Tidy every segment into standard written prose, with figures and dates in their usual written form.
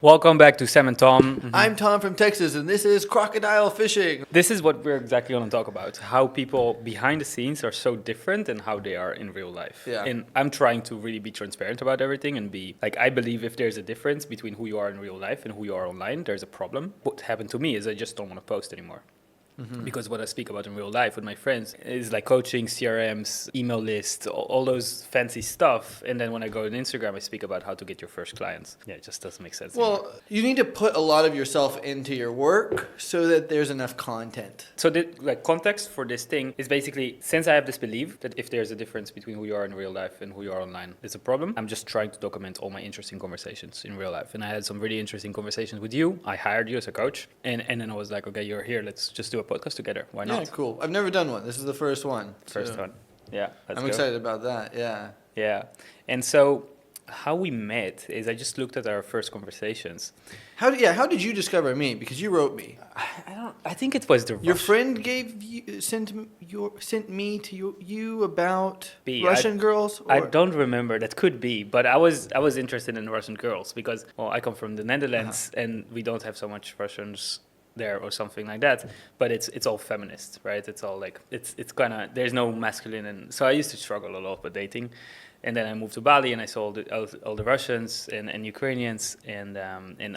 Welcome back to Sam and Tom. I'm Tom from Texas, and this is Crocodile Fishing. This is what we're exactly going to talk about. How people behind the scenes are so different than how they are in real life. Yeah. And I'm trying to really be transparent about everything and be like, I believe if there's a difference between who you are in real life and who you are online, there's a problem. What happened to me is I just don't want to post anymore. Because what I speak about in real life with my friends is like coaching, CRMs, email lists, all those fancy stuff. And then when I go on Instagram, I speak about how to get your first clients. Yeah, it just doesn't make sense anymore. Well, you need to put a lot of yourself into your work so that there's enough content. So the context for this thing is basically, since I have this belief that if there's a difference between who you are in real life and who you are online, there's a problem. I'm just trying to document all my interesting conversations in real life. And I had some really interesting conversations with you. I hired you as a coach. And then I was like, okay, you're here. Let's just do a podcast together. Why not? Yeah, cool. I've never done one. This is the first one. First so one. Yeah. I'm excited about that. Yeah. Yeah. And so how we met is I just looked at our first conversations. How did you discover me? Because you wrote me. I think it was the Your friend sent me to you about B, Russian girls. I don't remember. That could be, but I was interested in Russian girls because I come from the Netherlands and we don't have so much Russians there or something like that, but it's all feminist, right? It's all like it's kind of, there's no masculine, and so I used to struggle a lot with dating. And then I moved to Bali and I saw all the Russians and Ukrainians and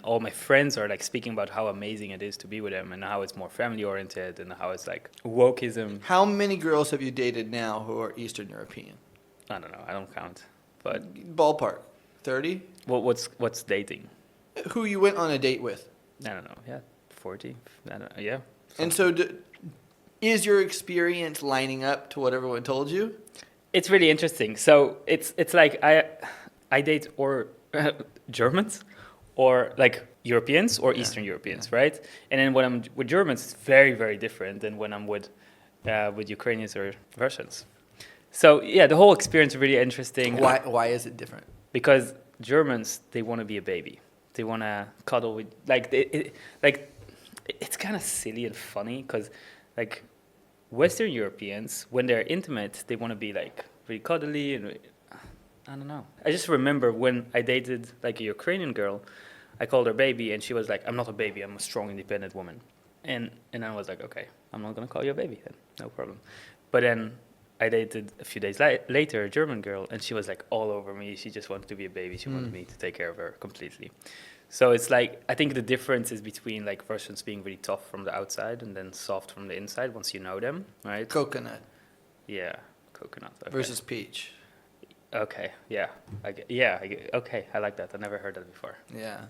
all my friends are like speaking about how amazing it is to be with them and how it's more family oriented and how it's like wokeism. How many girls have you dated now who are Eastern European? I don't know. I don't count. But Ballpark, 30? what's dating? Who you went on a date with? I don't know. Yeah, 40. I don't know. Yeah. And so, is your experience lining up to what everyone told you? It's really interesting. So it's like I date or Germans or like Europeans or Eastern Europeans, right? And then when I'm with Germans, it's very, very different than when I'm with Ukrainians or Russians. So yeah, the whole experience is really interesting. Why is it different? Because Germans, they want to be a baby. They want to cuddle with it's kind of silly and funny because like Western Europeans, when they're intimate, they want to be like really cuddly and I don't know. I just remember when I dated like a Ukrainian girl, I called her baby and she was like, I'm not a baby, I'm a strong, independent woman. And I was like, okay, I'm not going to call you a baby then, no problem. But then I dated a few days later a German girl and she was like all over me. She just wanted to be a baby. She wanted me to take care of her completely. So it's like, I think the difference is between like Russians being really tough from the outside and then soft from the inside once you know them, right? Coconut. Yeah, coconut. Okay. Versus peach. Okay, yeah. Okay, I like that. I never heard that before. Yeah.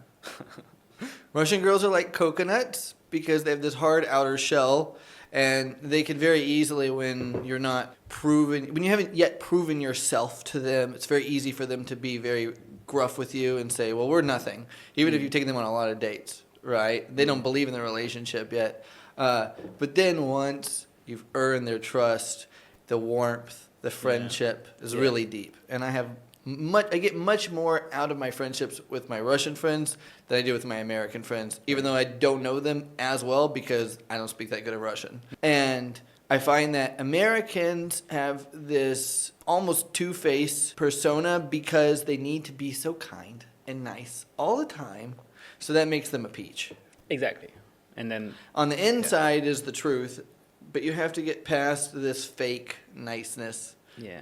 Russian girls are like coconuts because they have this hard outer shell and they can very easily, when you haven't yet proven yourself to them, it's very easy for them to be very gruff with you and say, well, we're nothing. Even if you've taken them on a lot of dates, right? They don't believe in the relationship yet. But then once you've earned their trust, the warmth, the friendship is really deep. And I get much more out of my friendships with my Russian friends than I do with my American friends, even though I don't know them as well because I don't speak that good of Russian. And I find that Americans have this almost two-faced persona because they need to be so kind and nice all the time, so that makes them a peach. Exactly. And then on the inside is the truth, but you have to get past this fake niceness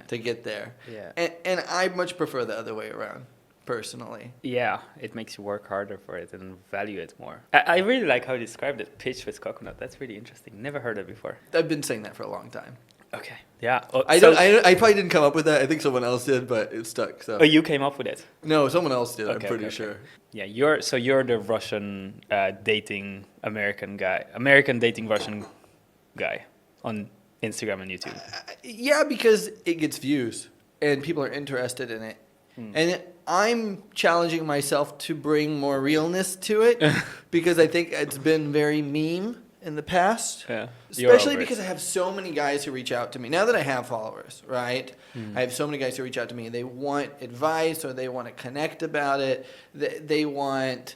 to get there. Yeah. And I much prefer the other way around, personally. Yeah, it makes you work harder for it and value it more. I really like how you described it, pitch with coconut. That's really interesting. Never heard it before. I've been saying that for a long time. Okay. Yeah. I probably didn't come up with that. I think someone else did, but it stuck. So. Oh, you came up with it? No, someone else did. Okay, I'm pretty sure. Yeah, you're the Russian dating American dating Russian guy on Instagram and YouTube. Yeah, because it gets views and people are interested in it. And I'm challenging myself to bring more realness to it because I think it's been very meme in the past. Yeah. Especially because I have so many guys who reach out to me. Now that I have followers, right? I have so many guys who reach out to me. They want advice or they want to connect about it. They want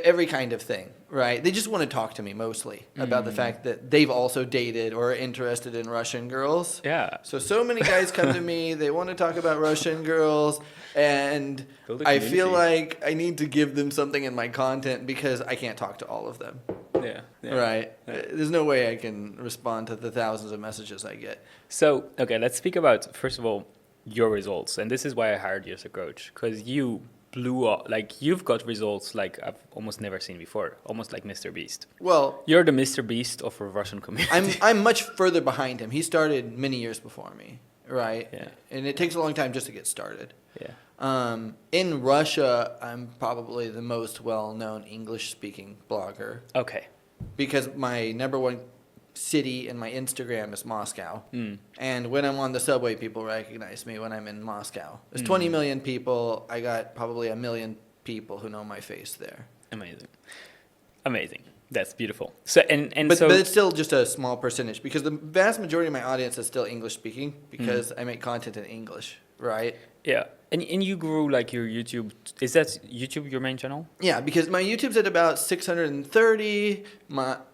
every kind of thing, right? They just want to talk to me mostly about the fact that they've also dated or are interested in Russian girls. Yeah. So many guys come to me. They want to talk about Russian girls. And Build a I feel community. like I need to give them something in my content because I can't talk to all of them. Yeah. Right. Yeah. There's no way I can respond to the thousands of messages I get. So, okay, let's speak about, first of all, your results. And this is why I hired you as a coach, because you blew up. Like, you've got results like I've almost never seen before, almost like Mr. Beast. Well, You're the Mr. Beast of a Russian community. I'm much further behind him. He started many years before me, right? Yeah. And it takes a long time just to get started. Yeah. In Russia, I'm probably the most well-known English-speaking blogger Okay. because my number one city in my Instagram is Moscow. And when I'm on the subway, people recognize me when I'm in Moscow. There's 20 million people. I got probably 1 million people who know my face there. Amazing. Amazing. That's beautiful. So, But so, it's still just a small percentage because the vast majority of my audience is still English-speaking because I make content in English, right? yeah. And you grew like your YouTube. Is that YouTube your main channel? Yeah, because my YouTube's at about 630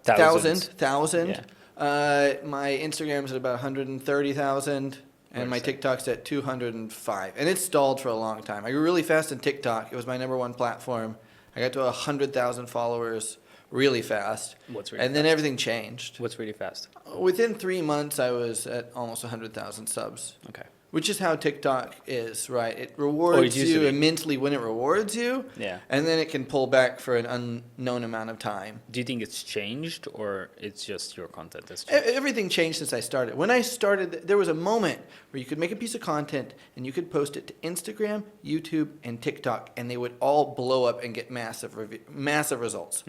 thousand. Yeah. My Instagram's at about 130,000, and my Where's that? TikTok's at 205. And it's stalled for a long time. I grew really fast in TikTok. It was my number one platform. I got to 100,000 followers really fast. What's really And then everything changed. What's really fast? Within 3 months, I was at almost 100,000 subs. Okay. Which is how TikTok is, right? It rewards used to you be. immensely when it rewards you, Yeah. and then it can pull back for an unknown amount of time. Do you think it's changed or it's just your content that's changed? Everything changed since I started. When I started, there was a moment where you could make a piece of content and you could post it to Instagram, YouTube, and TikTok, and they would all blow up and get massive results.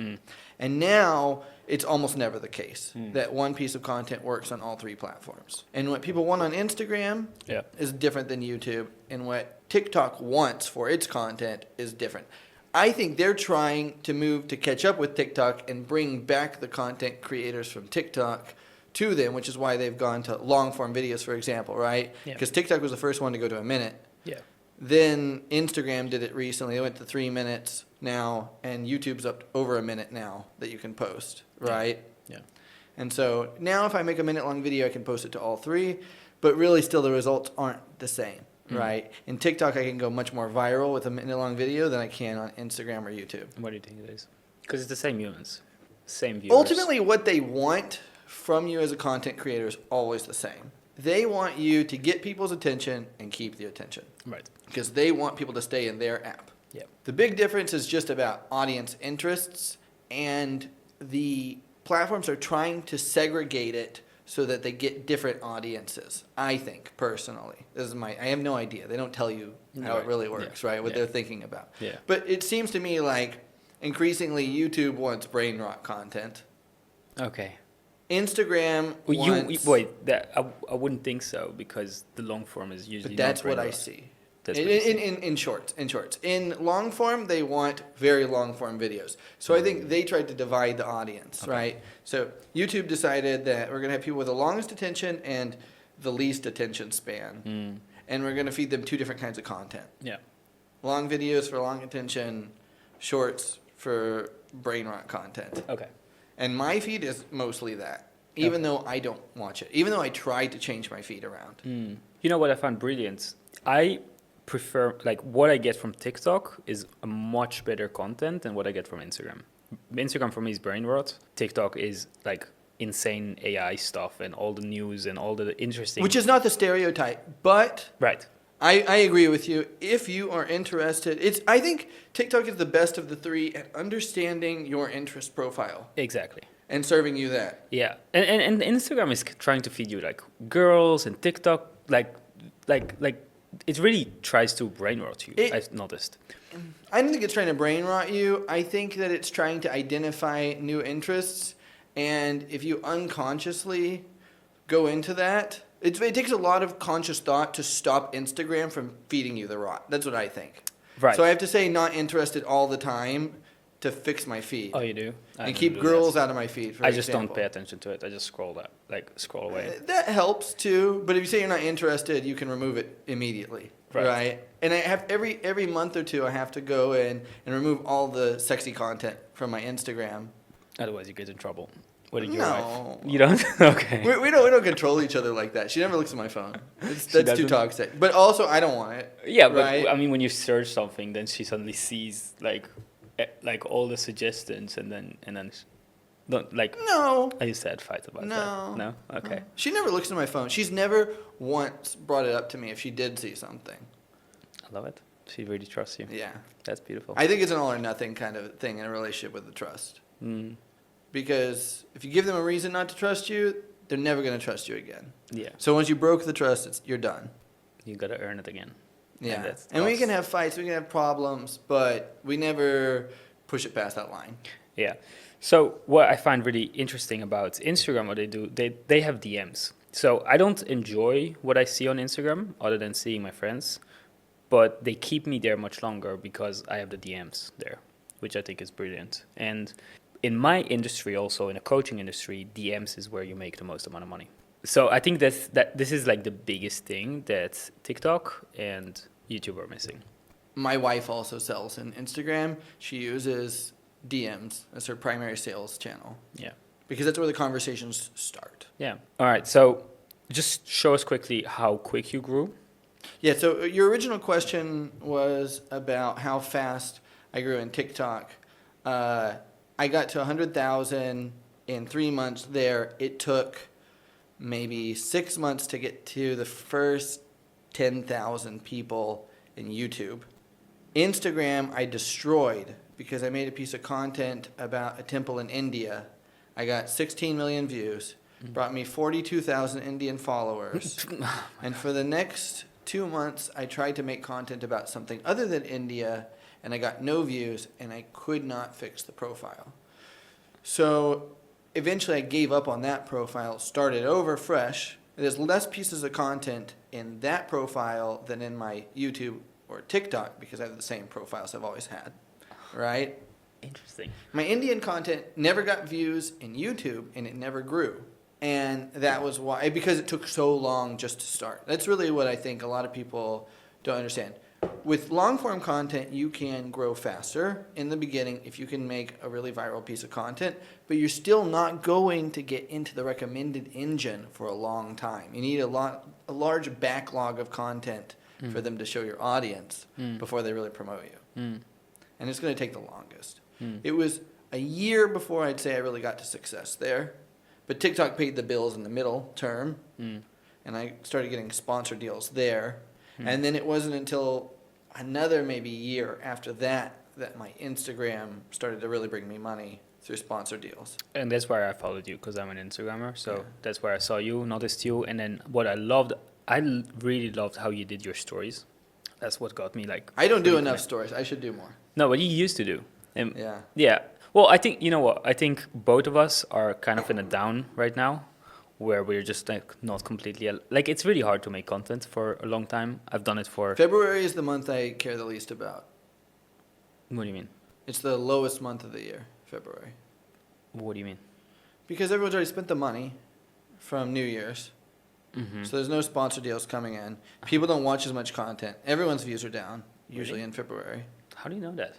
And now it's almost never the case that one piece of content works on all three platforms. And what people want on Instagram Yeah. is different than YouTube, and what TikTok wants for its content is different. I think they're trying to move to catch up with TikTok and bring back the content creators from TikTok to them, which is why they've gone to long form videos, for example, right? Yeah. Because TikTok was the first one to go to a minute. Yeah. Then Instagram did it recently. They went to 3 minutes now, and YouTube's up over a minute now that you can post, right? Yeah. And so now if I make a minute-long video, I can post it to all three, but really still the results aren't the same, right? In TikTok, I can go much more viral with a minute-long video than I can on Instagram or YouTube. What do you think it is? Because it's the same humans, same viewers. Ultimately, what they want from you as a content creator is always the same. They want you to get people's attention and keep the attention Right. because they want people to stay in their app. Yeah. The big difference is just about audience interests, and the platforms are trying to segregate it so that they get different audiences, I think, personally. I have no idea. They don't tell you how it Right. really works, Yeah. right? What Yeah. they're thinking about. Yeah. But it seems to me like increasingly YouTube wants brain rot content. Okay. Instagram Well, wants... I wouldn't think so because the long form is usually. But that's not what I brain rot. see. That's what you see. In shorts. In long form, they want very long form videos. So I think they tried to divide the audience, right? So YouTube decided that we're going to have people with the longest attention and the least attention span. And we're going to feed them two different kinds of content. Yeah. Long videos for long attention, shorts for brain rot content. Okay. And my feed is mostly that, even though I don't watch it, even though I try to change my feed around. You know what I found brilliant? I prefer, like, what I get from TikTok is a much better content than what I get from Instagram. Instagram for me is brain rot. TikTok is like insane AI stuff and all the news and all the interesting. Which is not the stereotype, but right. I agree with you. If you are interested, I think TikTok is the best of the three at understanding your interest profile Exactly. and serving you that. Yeah, and Instagram is trying to feed you like girls, and TikTok like it really tries to brain rot you. I've noticed. I don't think it's trying to brain rot you. I think that it's trying to identify new interests, and if you unconsciously go into that, it takes a lot of conscious thought to stop Instagram from feeding you the rot. That's what I think. Right. So I have to say not interested all the time to fix my feed Oh, you do? I and don't keep do girls that. out of my feed. For I just example. don't pay attention to it. I just scroll away. That helps too, but if you say you're not interested, you can remove it immediately, right? And I have every month or two, I have to go in and remove all the sexy content from my Instagram. Otherwise, you get in trouble. What did your No. wife? You don't? Okay. We don't control each other like that. She never looks at my phone. That's too doesn't? toxic. But also, I don't want it. Yeah, but right? I mean, when you search something, then she suddenly sees like all the suggestions, and then don't like. No. I used to have fights about No. that. No. Okay. She never looks at my phone. She's never once brought it up to me if she did see something. I love it. She really trusts you. Yeah. That's beautiful. I think it's an all or nothing kind of thing in a relationship with the trust. Mm. Because if you give them a reason not to trust you, they're never going to trust you again. Yeah. So once you broke the trust, you're done. You gotta earn it again. Yeah. that's And we us. can have fights, we can have problems, but we never push it past that line. Yeah. So what I find really interesting about Instagram, what they do, they have DMs. So I don't enjoy what I see on Instagram other than seeing my friends, but they keep me there much longer because I have the DMs there, which I think is brilliant. And in my industry, also in the coaching industry, DMs is where you make the most amount of money. So I think that this is like the biggest thing that TikTok and YouTube are missing. My wife also sells in Instagram. She uses DMs as her primary sales channel. Yeah. Because that's where the conversations start. Yeah. All right. So just show us quickly how quick you grew. Yeah, so your original question was about how fast I grew in TikTok. I got to 100,000 in 3 months there. It took maybe 6 months to get to the first 10,000 people in YouTube. Instagram, I destroyed because I made a piece of content about a temple in India. I got 16 million views, brought me 42,000 Indian followers. And for the next 2 months, I tried to make content about something other than India, and I got no views, and I could not fix the profile. So eventually I gave up on that profile, started over fresh. There's less pieces of content in that profile than in my YouTube or TikTok because I have the same profiles I've always had, right? Interesting. My Indian content never got views in YouTube, and it never grew. And that was why, because it took so long just to start. That's really what I think a lot of people don't understand. With long-form content, you can grow faster in the beginning if you can make a really viral piece of content, but you're still not going to get into the recommended engine for a long time. You need a large backlog of content for them to show your audience before they really promote you. And it's going to take the longest. It was a year before I'd say I really got to success there, but TikTok paid the bills in the middle term, and I started getting sponsor deals there. And then it wasn't until another maybe year after that that my Instagram started to really bring me money through sponsor deals. And that's why I followed you, because I'm an Instagrammer. So that's where I saw you, noticed you. And then what I really loved how you did your stories. That's what got me like. I don't do really enough connect- stories. I should do more. No, but you used to do. And Yeah. yeah. Well, I think, you know what? I think both of us are kind of in a down right now, where we're just like not completely, like it's really hard to make content for a long time. I've done it for, February is the month I care the least about. what do you mean? It's the lowest month of the year, February. What do you mean? Because everyone's already spent the money from New Year's. Mm-hmm. So there's no sponsor deals coming in. People don't watch as much content. Everyone's views are down, usually Really? in February. How do you know that?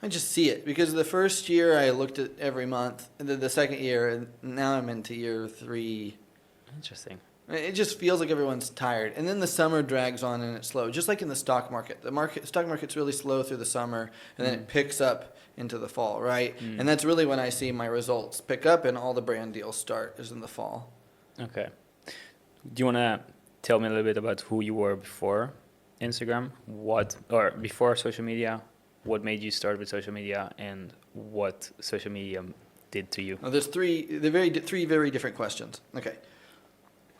I just see it because the first year I looked at every month, and then the second year, and now I'm into year 3. Interesting. It just feels like everyone's tired, and then the summer drags on and it's slow. Just like in the stock market, stock market's really slow through the summer, and then it picks up into the fall, right? And that's really when I see my results pick up and all the brand deals start is in the fall. Okay. Do you want to tell me a little bit about who you were before Instagram? Or before social media? What made you start with social media, and what social media did to you? Now, there's three very different questions. Okay.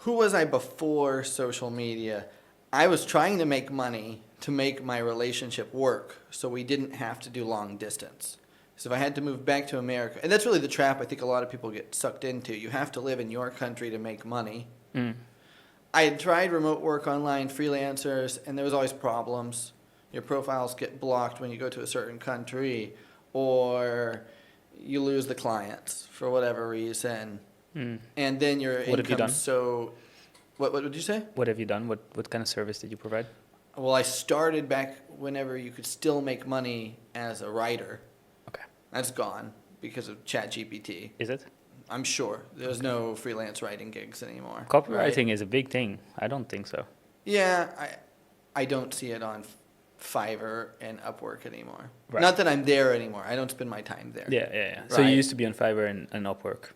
Who was I before social media? I was trying to make money to make my relationship work so we didn't have to do long distance. So if I had to move back to America, and that's really the trap I think a lot of people get sucked into. You have to live in your country to make money. I had tried remote work online, freelancers, and there was always problems. Your profiles get blocked when you go to a certain country, or you lose the clients for whatever reason, and then your What have you income done? so. What did you say? What have you done? What kind of service did you provide? Well, I started back whenever you could still make money as a writer. Okay. That's gone because of ChatGPT. Is it? I'm sure there's no freelance writing gigs anymore. Copywriting right? is a big thing. I don't think so. Yeah, I don't see it on Fiverr and Upwork anymore. Right. Not that I'm there anymore. I don't spend my time there. Yeah. So you Right. used to be on Fiverr and Upwork.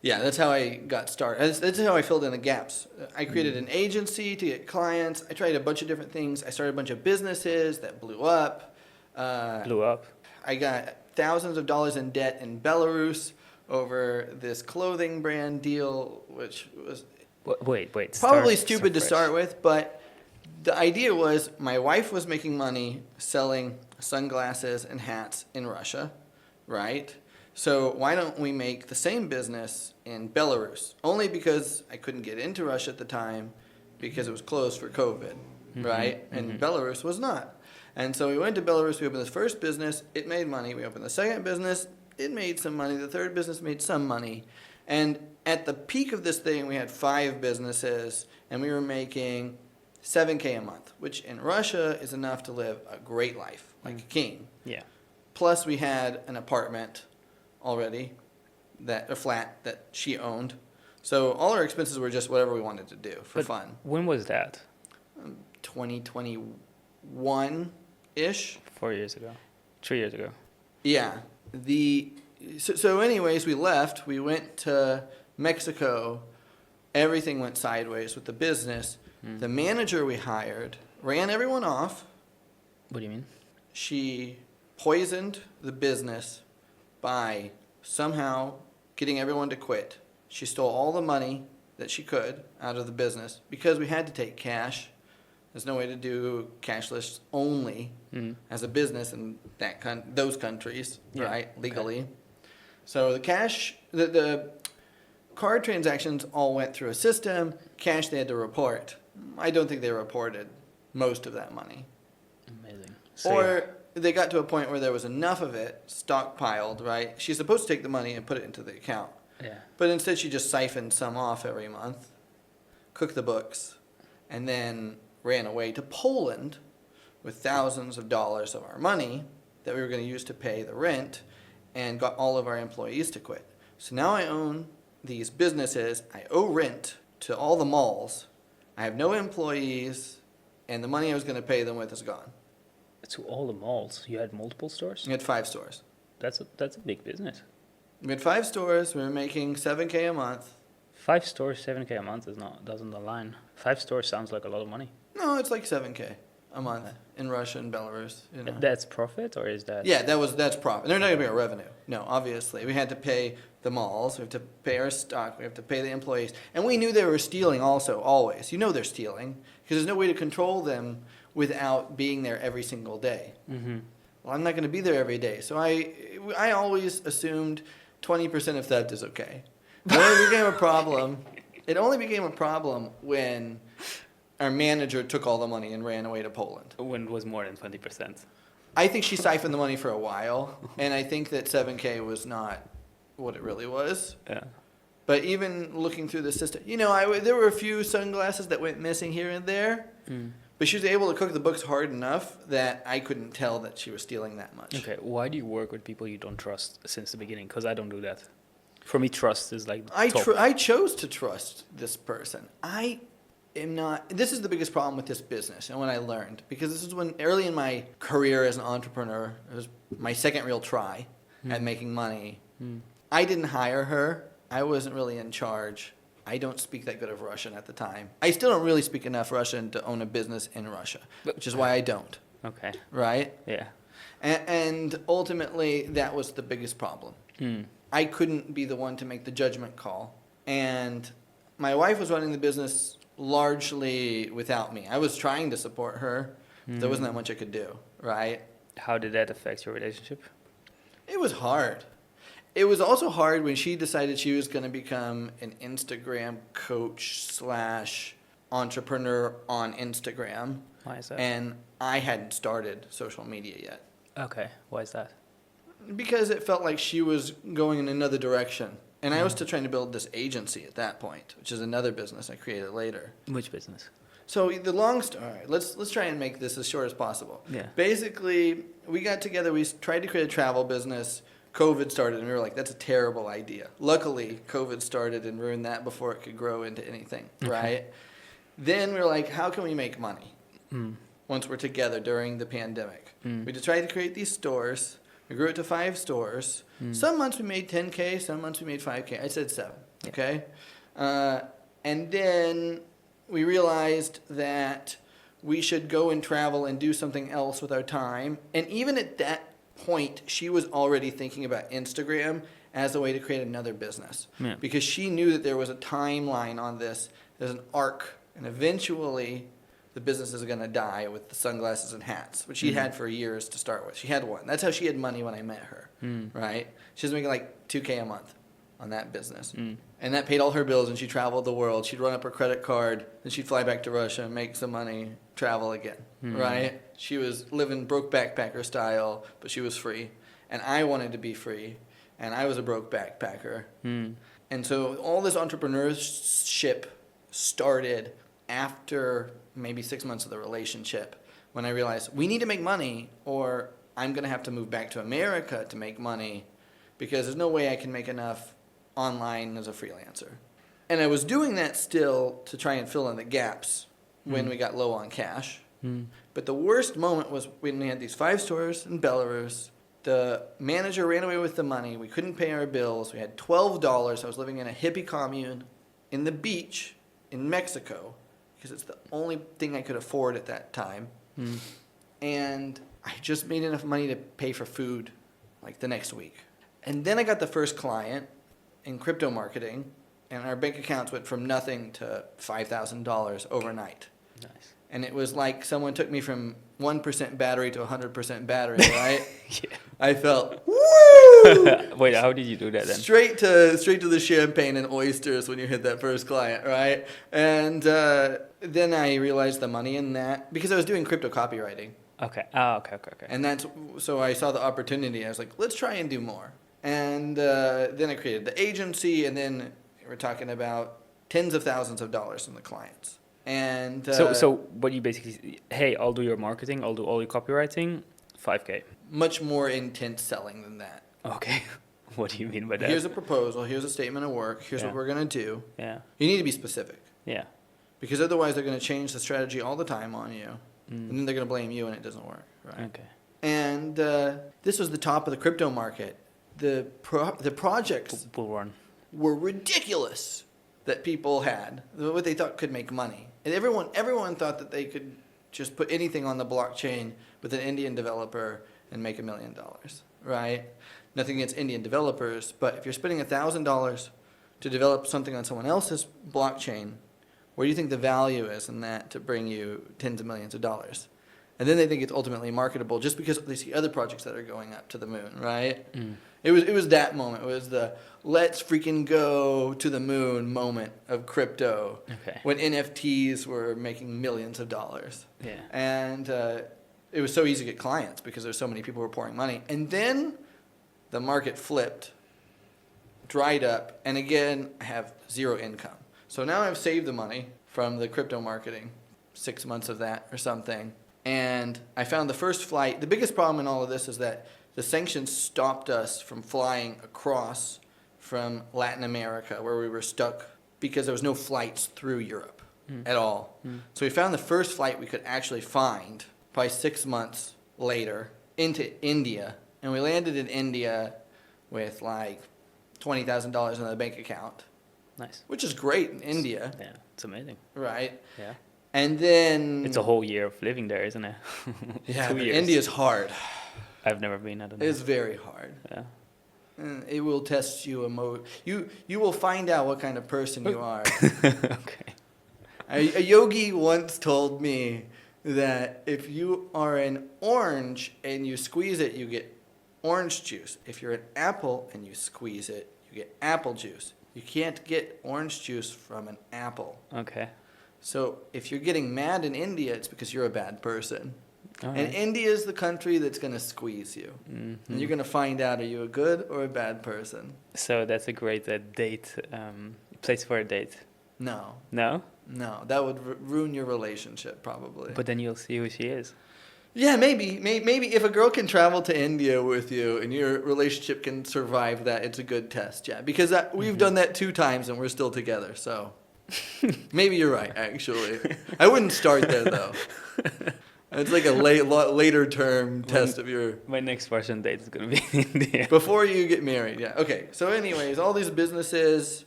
Yeah, that's how I got started. That's how I filled in the gaps. I created an agency to get clients. I tried a bunch of different things. I started a bunch of businesses that blew up. Blew up. I got thousands of dollars in debt in Belarus over this clothing brand deal, which was Wait. probably Start stupid to fresh. start with, but the idea was my wife was making money selling sunglasses and hats in Russia, right? So why don't we make the same business in Belarus? Only because I couldn't get into Russia at the time because it was closed for COVID, right? And Belarus was not. And so we went to Belarus, we opened this first business, it made money. We opened the second business, it made some money. The third business made some money. And at the peak of this thing, we had 5 businesses, and we were making $7K a month, which in Russia is enough to live a great life, like a king. Yeah. Plus, we had an apartment already, a flat that she owned. So all our expenses were just whatever we wanted to do for But fun. when was that? 2021-ish. 4 years ago. 3 years ago. Yeah. So anyways, we left. We went to Mexico. Everything went sideways with the business. The manager we hired ran everyone off. What do you mean? She poisoned the business by somehow getting everyone to quit. She stole all the money that she could out of the business because we had to take cash. There's no way to do cashless only as a business in those countries, Yeah, right? okay. Legally. So the card transactions all went through a system. Cash they had to report. I don't think they reported most of that money. Amazing. Or they got to a point where there was enough of it stockpiled, right? She's supposed to take the money and put it into the account. Yeah. But instead she just siphoned some off every month, cooked the books, and then ran away to Poland with thousands of dollars of our money that we were going to use to pay the rent and got all of our employees to quit. So now I own these businesses. I owe rent to all the malls. I have no employees, and the money I was going to pay them with is gone. To all the malls. You had multiple stores? We had 5 stores. That's a big business. We had 5 stores. We were making $7K a month. 5 stores, 7K a month doesn't align. 5 stores sounds like a lot of money. No, it's like $7K a month in Russia and Belarus. You know. That's profit, or is that? Yeah, that's profit. They're not going to be our revenue. No, obviously. We had to pay the malls. We have to pay our stock. We have to pay the employees. And we knew they were stealing also, always. You know they're stealing because there's no way to control them without being there every single day. Mm-hmm. Well, I'm not going to be there every day. So I always assumed 20% of theft is okay. It only became a problem. It only became a problem when our manager took all the money and ran away to Poland. When it was more than 20%. I think she siphoned the money for a while, and I think that 7K was not what it really was. Yeah. But even looking through the system, there were a few sunglasses that went missing here and there, but she was able to cook the books hard enough that I couldn't tell that she was stealing that much. Okay, why do you work with people you don't trust since the beginning? Because I don't do that. For me, trust is like top. I chose to trust this person. I am not. This is the biggest problem with this business, and what I learned, because this is when early in my career as an entrepreneur, it was my second real try at making money. I didn't hire her. I wasn't really in charge. I don't speak that good of Russian at the time. I still don't really speak enough Russian to own a business in Russia, which is why I don't. Okay. Right? Yeah. And ultimately, that was the biggest problem. I couldn't be the one to make the judgment call. And my wife was running the business largely without me. I was trying to support her. There wasn't that much I could do, right? How did that affect your relationship? It was hard. It was also hard when she decided she was going to become an Instagram coach / entrepreneur on Instagram. Why is that? And I hadn't started social media yet. Okay, why is that? Because it felt like she was going in another direction. And I was still trying to build this agency at that point, which is another business I created later. Which business? So the long story, all right, let's try and make this as short as possible. Yeah. Basically, we got together, we tried to create a travel business. COVID started, and we were like, that's a terrible idea. Luckily, COVID started and ruined that before it could grow into anything, right? Then we were like, how can we make money once we're together during the pandemic? We just tried to create these stores. We grew it to 5 stores. Some months we made 10K, some months we made 5K. I said 7, okay? And then we realized that we should go and travel and do something else with our time. And even at that point, she was already thinking about Instagram as a way to create another business. Yeah. Because she knew that there was a timeline on this. There's an arc. And eventually, the business is going to die with the sunglasses and hats, which she had for years to start with. She had one. That's how she had money when I met her, right? She was making like $2K a month on that business. And that paid all her bills, and she traveled the world. She'd run up her credit card, then she'd fly back to Russia, make some money, travel again, right? She was living broke backpacker style, but she was free. And I wanted to be free, and I was a broke backpacker. And so all this entrepreneurship started after maybe 6 months of the relationship, when I realized we need to make money, or I'm going to have to move back to America to make money, because there's no way I can make enough online as a freelancer. And I was doing that still to try and fill in the gaps when we got low on cash. But the worst moment was when we had these 5 stores in Belarus. The manager ran away with the money. We couldn't pay our bills. We had $12. I was living in a hippie commune in the beach in Mexico, because it's the only thing I could afford at that time. And I just made enough money to pay for food like the next week. And then I got the first client in crypto marketing, and our bank accounts went from nothing to $5,000 overnight. Nice. And it was like someone took me from 1% battery to 100% battery, right? Yeah. I felt, woo! Wait, how did you do that then? Straight to the champagne and oysters when you hit that first client, right? And then I realized the money in that, because I was doing crypto copywriting. Okay. Oh, okay. And so I saw the opportunity. I was like, let's try and do more. And then I created the agency, and then we're talking about tens of thousands of dollars from the clients. And so what you basically, hey, I'll do your marketing, I'll do all your copywriting, 5K. Much more intense selling than that. Okay. What do you mean by that? Here's a proposal. Here's a statement of work. Here's what we're going to do. Yeah. You need to be specific. Yeah. Because otherwise they're going to change the strategy all the time on you. And then they're going to blame you and it doesn't work. Right? Okay. And this was the top of the crypto market. The projects Bull run. were ridiculous that people had, what they thought could make money. And everyone thought that they could just put anything on the blockchain with an Indian developer and make $1 million, right? Nothing against Indian developers, but if you're spending $1,000 to develop something on someone else's blockchain, where do you think the value is in that to bring you tens of millions of dollars? And then they think it's ultimately marketable just because they see other projects that are going up to the moon, right? It was that moment. It was the let's freaking go to the moon moment of crypto. Okay. When NFTs were making millions of dollars. Yeah. And it was so easy to get clients because there's so many people who were pouring money. And then the market flipped, dried up, and again, I have zero income. So now I've saved the money from the crypto marketing, 6 months of that or something. And I found the first flight. The biggest problem in all of this is that the sanctions stopped us from flying across from Latin America, where we were stuck, because there was no flights through Europe at all. So we found the first flight we could actually find, probably 6 months later, into India. And we landed in India with like $20,000 in the bank account. Nice. Which is great in India. Yeah, it's amazing. Right? Yeah. And then... It's a whole year of living there, isn't it? Yeah, 2 but years. India's hard. I've never been, I don't know. It's very hard. Yeah. And it will test you you will find out what kind of person you are. Okay. A yogi once told me that if you are an orange and you squeeze it, you get orange juice. If you're an apple and you squeeze it, you get apple juice. You can't get orange juice from an apple. Okay. So if you're getting mad in India, it's because you're a bad person. All And right. India is the country that's going to squeeze you. And you're going to find out, are you a good or a bad person? So that's a great date, place for a date. No. No? No, that would ruin your relationship probably. But then you'll see who she is. Yeah, maybe if a girl can travel to India with you and your relationship can survive that, it's a good test. Yeah, because we've done that 2 times and we're still together. So maybe you're right. Actually, I wouldn't start there though. It's like a later term test of your My next Russian date is going to be in India. before you get married. Yeah. Okay. So, anyways, all these businesses,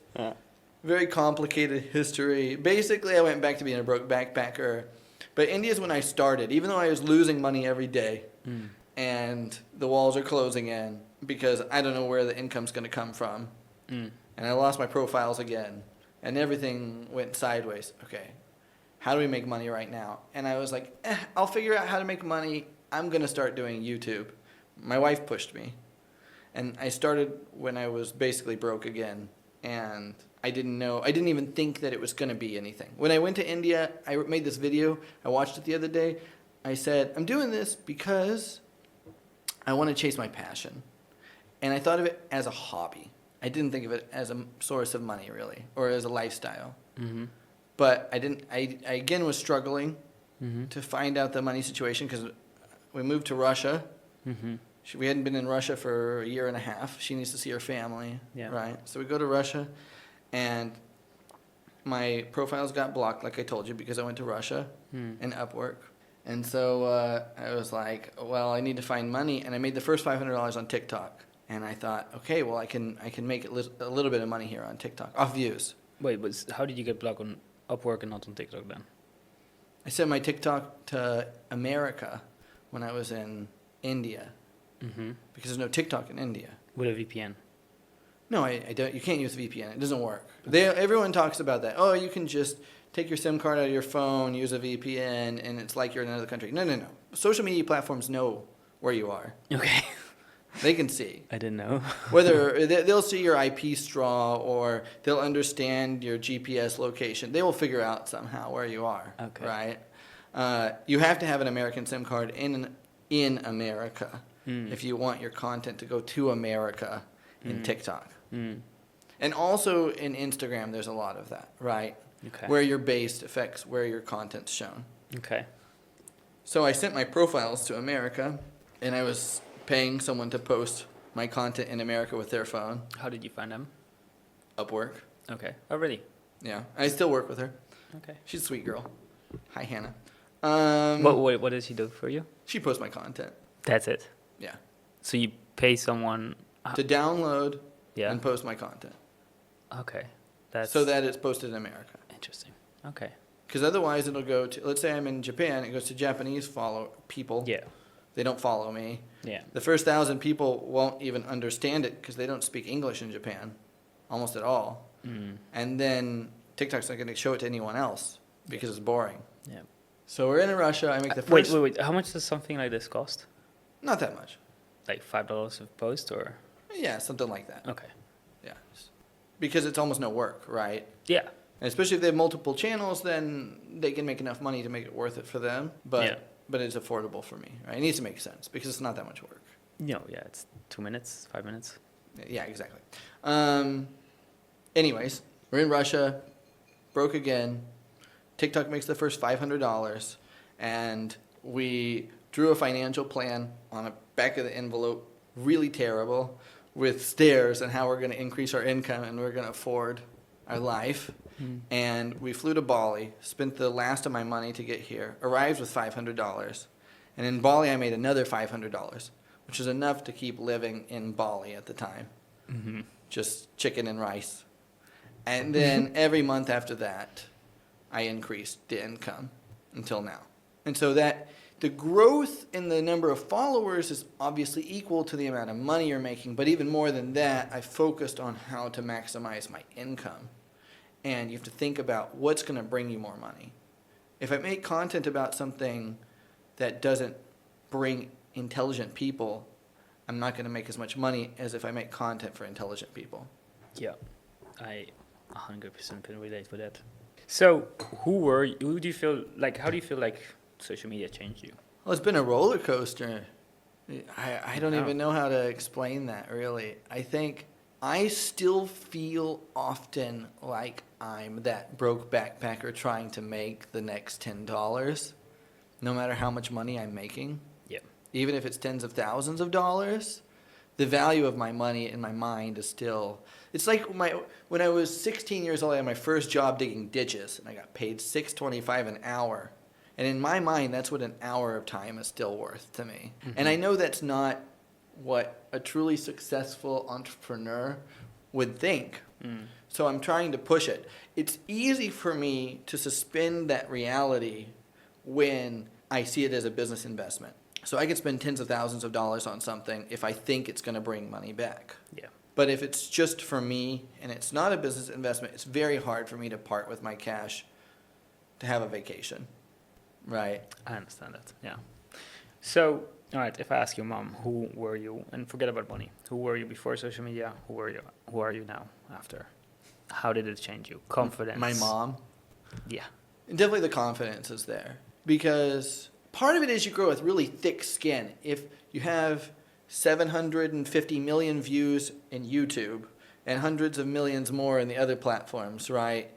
very complicated history. Basically, I went back to being a broke backpacker. But India is when I started, even though I was losing money every day and the walls are closing in because I don't know where the income's going to come from. And I lost my profiles again and everything went sideways. Okay, how do we make money right now? And I was like, I'll figure out how to make money. I'm going to start doing YouTube. My wife pushed me. And I started when I was basically broke again. And I didn't even think that it was going to be anything. When I went to India, I made this video. I watched it the other day. I said, I'm doing this because I want to chase my passion. And I thought of it as a hobby. I didn't think of it as a source of money, really, or as a lifestyle. But I again was struggling to find out the money situation because we moved to Russia. We hadn't been in Russia for a year and a half. She needs to see her family, right? So we go to Russia, and my profiles got blocked, like I told you, because I went to Russia and Upwork. And so I was like, well, I need to find money, and I made the first $500 on TikTok. And I thought, okay, well, I can make a little bit of money here on TikTok off views. Wait, but how did you get blocked on Upwork and not on TikTok then? I sent my TikTok to America when I was in India. Because there's no TikTok in India. With a VPN. No, I don't. You can't use VPN. It doesn't work. Everyone talks about that. Oh, you can just take your SIM card out of your phone, use a VPN, and it's like you're in another country. No. Social media platforms know where you are. Okay. They can see. I didn't know. Whether they'll see your IP straw or they'll understand your GPS location. They will figure out somehow where you are. Okay. Right? You have to have an American SIM card in America. If you want your content to go to America in TikTok. And also in Instagram, there's a lot of that, right? Okay. Where you're based affects where your content's shown. Okay. So I sent my profiles to America, and I was paying someone to post my content in America with their phone. How did you find them? Upwork. Okay. Already. Yeah. I still work with her. Okay. She's a sweet girl. Hi, Hannah. What does she do for you? She posts my content. That's it. Yeah. So you pay someone To download yeah. and post my content. Okay. That's So that it's posted in America. interesting. Okay. Because otherwise it'll go to, let's say I'm in Japan, it goes to Japanese people. Yeah. They don't follow me. Yeah. The first 1,000 people won't even understand it because they don't speak English in Japan, almost at all. And then TikTok's not going to show it to anyone else because it's boring. Yeah. So we're in Russia. I make the first. Wait. How much does something like this cost? Not that much. Like $5 a post or? Yeah, something like that. Okay. Yeah. Because it's almost no work, right? Yeah. And especially if they have multiple channels, then they can make enough money to make it worth it for them. But it's affordable for me, right? It needs to make sense because it's not that much work. No, yeah, it's 2 minutes, 5 minutes. Yeah, exactly. Anyways, we're in Russia, broke again. TikTok makes the first $500, and we drew a financial plan on the back of the envelope, really terrible, with stairs and how we're going to increase our income and we're going to afford our life. And we flew to Bali, spent the last of my money to get here, arrived with $500. And in Bali, I made another $500, which is enough to keep living in Bali at the time. Just chicken and rice. And then every month after that, I increased the income until now. And so that the growth in the number of followers is obviously equal to the amount of money you're making. But even more than that, I focused on how to maximize my income. And you have to think about what's going to bring you more money. If I make content about something that doesn't bring intelligent people, I'm not going to make as much money as if I make content for intelligent people. Yeah, I 100% can relate with that. So, how do you feel like social media changed you? Well, it's been a roller coaster. I don't Yeah. even know how to explain that, really. I think I still feel often like I'm that broke backpacker trying to make the next $10, no matter how much money I'm making. Yeah. Even if it's tens of thousands of dollars, the value of my money in my mind is still. It's like when I was 16 years old, I had my first job digging ditches, and I got paid $6.25 an hour. And in my mind, that's what an hour of time is still worth to me. And I know that's not what a truly successful entrepreneur would think. So I'm trying to push it. It's easy for me to suspend that reality when I see it as a business investment. So I could spend tens of thousands of dollars on something if I think it's going to bring money back. Yeah. But if it's just for me and it's not a business investment, it's very hard for me to part with my cash to have a vacation. Right. I understand that. Yeah. So, all right, if I ask your mom, who were you, and forget about money, who were you before social media? Who are you now after? How did it change you? Confidence. My mom. Yeah. And definitely the confidence is there. Because part of it is you grow with really thick skin. If you have 750 million views in YouTube and hundreds of millions more in the other platforms, right?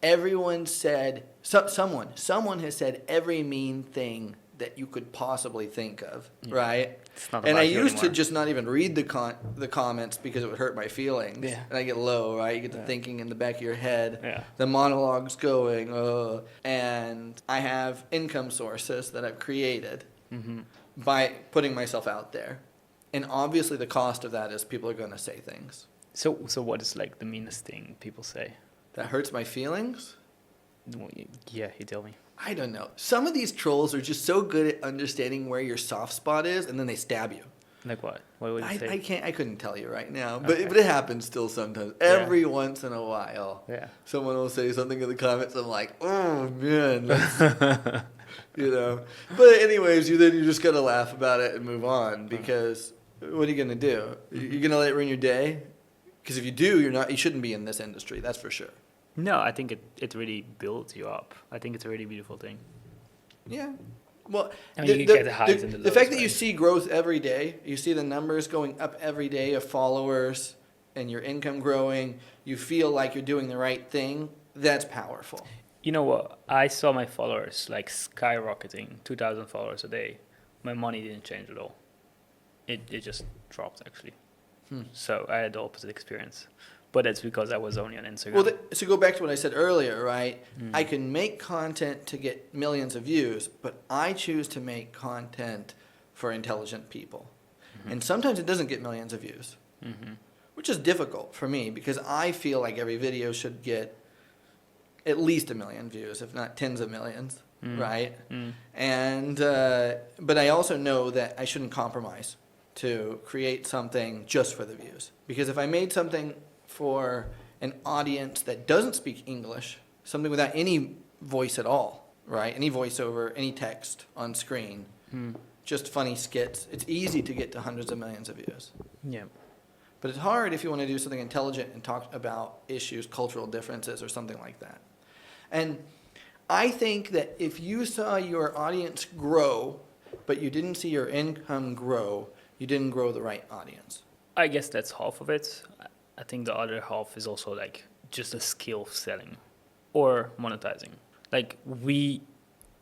Everyone said, someone has said every mean thing that you could possibly think of, right? It's not And about I you used to anymore. just not even read the comments because it would hurt my feelings. Yeah. And I get low, right? You get the thinking in the back of your head, Yeah. the monologues going, and I have income sources that I've created by putting myself out there. And obviously the cost of that is people are going to say things. So what is like the meanest thing people say? That hurts my feelings? Yeah, you tell me. I don't know. Some of these trolls are just so good at understanding where your soft spot is, and then they stab you. Like what? What would you say? I couldn't tell you right now, Okay. but it happens still sometimes. Every once in a while, Yeah. someone will say something in the comments. I'm like, oh man, that's, you know. But anyways, you just gotta laugh about it and move on because what are you gonna do? You're gonna let it ruin your day? Because if you do, you shouldn't be in this industry. That's for sure. No, I think it really builds you up. I think it's a really beautiful thing. Yeah. Well, I mean, you get the highs and the the lows, fact that you right? see growth every day, you see the numbers going up every day of followers and your income growing, you feel like you're doing the right thing, that's powerful. You know what? I saw my followers like skyrocketing, 2,000 followers a day. My money didn't change at all. It just dropped actually. So I had the opposite experience. But that's because I was only on Instagram. Well, so go back to what I said earlier, right? I can make content to get millions of views, but I choose to make content for intelligent people. And sometimes it doesn't get millions of views, which is difficult for me because I feel like every video should get at least 1 million views, if not tens of millions, right? And but I also know that I shouldn't compromise to create something just for the views. Because if I made something for an audience that doesn't speak English, something without any voice at all, right? Any voiceover, any text on screen, just funny skits. It's easy to get to hundreds of millions of views. Yeah. But it's hard if you want to do something intelligent and talk about issues, cultural differences, or something like that. And I think that if you saw your audience grow, but you didn't see your income grow, you didn't grow the right audience. I guess that's half of it. I think the other half is also like just a skill of selling or monetizing. Like we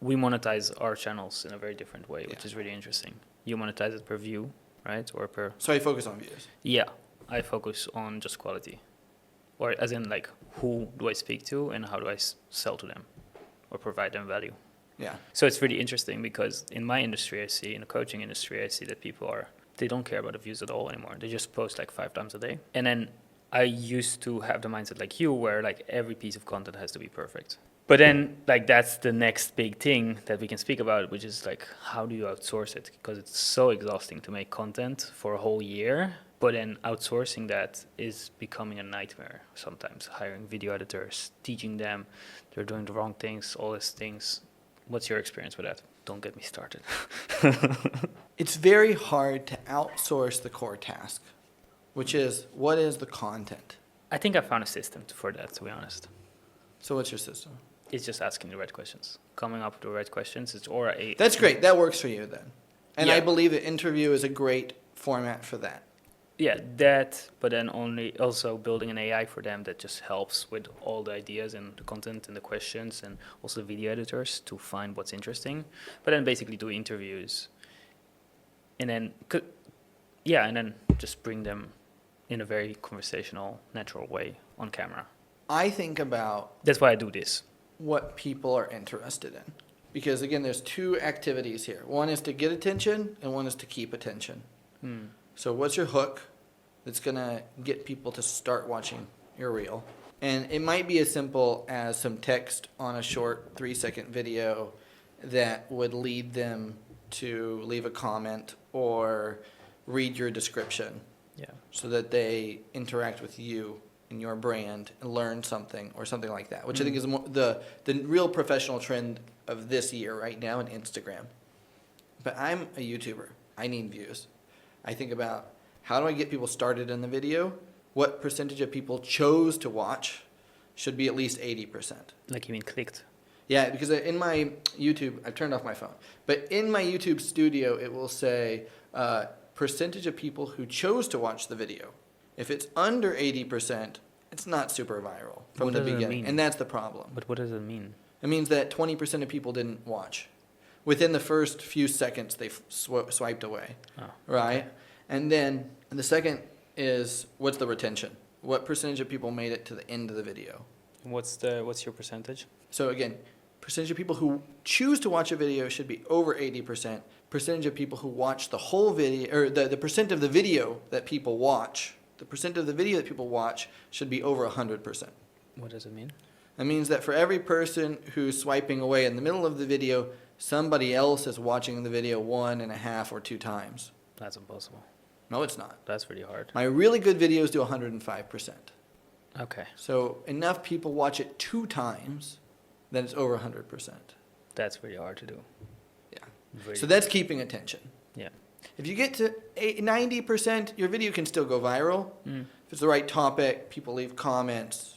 monetize our channels in a very different way, which is really interesting. You monetize it per view, right? Or per... So I focus on views. Yeah, I focus on just quality. Or as in like who do I speak to and how do I sell to them or provide them value. Yeah. So it's really interesting because in my industry, I see, in the coaching industry, I see that they don't care about the views at all anymore. They just post like 5 times a day. And then I used to have the mindset like you, where like every piece of content has to be perfect. But then like that's the next big thing that we can speak about, which is like how do you outsource it? Because it's so exhausting to make content for a whole year. But then outsourcing that is becoming a nightmare sometimes. Hiring video editors, teaching them, they're doing the wrong things, all these things. What's your experience with that? Don't get me started. It's very hard to outsource the core task, which is what is the content? I think I found a system for that, to be honest. So what's your system? It's just asking the right questions, coming up with the right questions. It's or a That's great. That works for you then. And Yeah. I believe that interview is a great format for that. Yeah, that, but then only also building an AI for them that just helps with all the ideas and the content and the questions, and also the video editors to find what's interesting. But then basically do interviews, and then and then just bring them in a very conversational, natural way on camera. I think about That's why I do this. what people are interested in. Because again, there's two activities here. One is to get attention and one is to keep attention. So what's your hook that's going to get people to start watching your reel? And it might be as simple as some text on a short 3-second video that would lead them to leave a comment or read your description Yeah. so that they interact with you and your brand and learn something or something like that, which I think is the real professional trend of this year right now in Instagram. But I'm a YouTuber. I need views. I think about how do I get people started in the video? What percentage of people chose to watch? Should be at least 80%. Like you mean clicked? Yeah, because in my YouTube, I've turned off my phone, but in my YouTube studio, it will say percentage of people who chose to watch the video. If it's under 80%, it's not super viral from What the does it beginning, mean? and that's the problem. But what does it mean? It means that 20% of people didn't watch. Within the first few seconds, they swiped away, Oh, right? And then the second is what's the retention? What percentage of people made it to the end of the video? what's your percentage? So again, percentage of people who choose to watch a video should be over 80%. Percentage of people who watch the whole video, or the percent of the video that people watch, the percent of the video that people watch should be over 100%. What does it mean? That means that for every person who's swiping away in the middle of the video, somebody else is watching the video 1.5 or 2 times. That's impossible. No, it's not. That's really hard. My really good videos do 105%. Okay, So enough people watch it 2 times that it's over 100%. that's really hard to do. Yeah. Very So that's keeping attention. Yeah. If you get to 90%, your video can still go viral. If it's the right topic, people leave comments.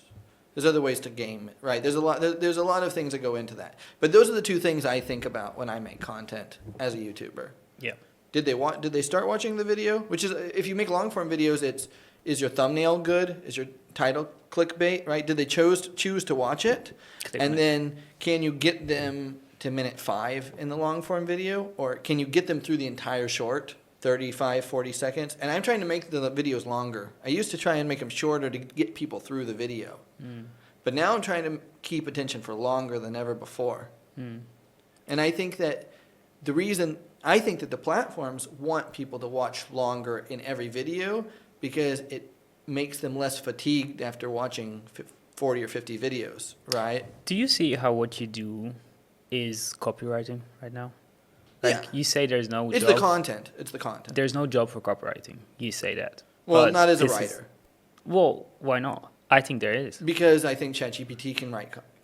There's other ways to game it, right? There's a lot of things that go into that. But those are the 2 things I think about when I make content as a YouTuber. Yeah. Did they start watching the video? Which is, if you make long form videos, is your thumbnail good? Is your title clickbait, right? Did they choose to watch it? And then can you get them to minute 5 in the long form video? Or can you get them through the entire short, 35, 40 seconds? And I'm trying to make the videos longer. I used to try and make them shorter to get people through the video. But now I'm trying to keep attention for longer than ever before. And I think that I think that the platforms want people to watch longer in every video because it makes them less fatigued after watching 40 or 50 videos, right? Do you see how what you do is copywriting right now? Like Yeah. you say there's no It's job. the content. It's the content. There's no job for copywriting. You say that. Well, But not as a this is- writer. Well, why not? I think there is. Because I think ChatGPT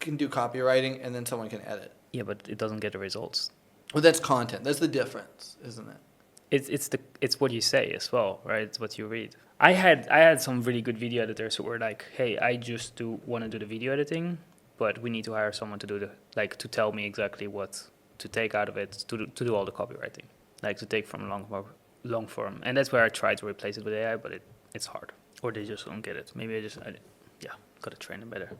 can do copywriting and then someone can edit. Yeah, but it doesn't get the results. Well, that's content. That's the difference, isn't it? It's what you say as well, right? It's what you read. I had some really good video editors who were like, "Hey, I just want to do the video editing, but we need to hire someone to do to tell me exactly what to take out of it to do all the copywriting, like to take from long form." And that's where I try to replace it with AI, but it's hard, or they just don't get it. Maybe gotta train them better.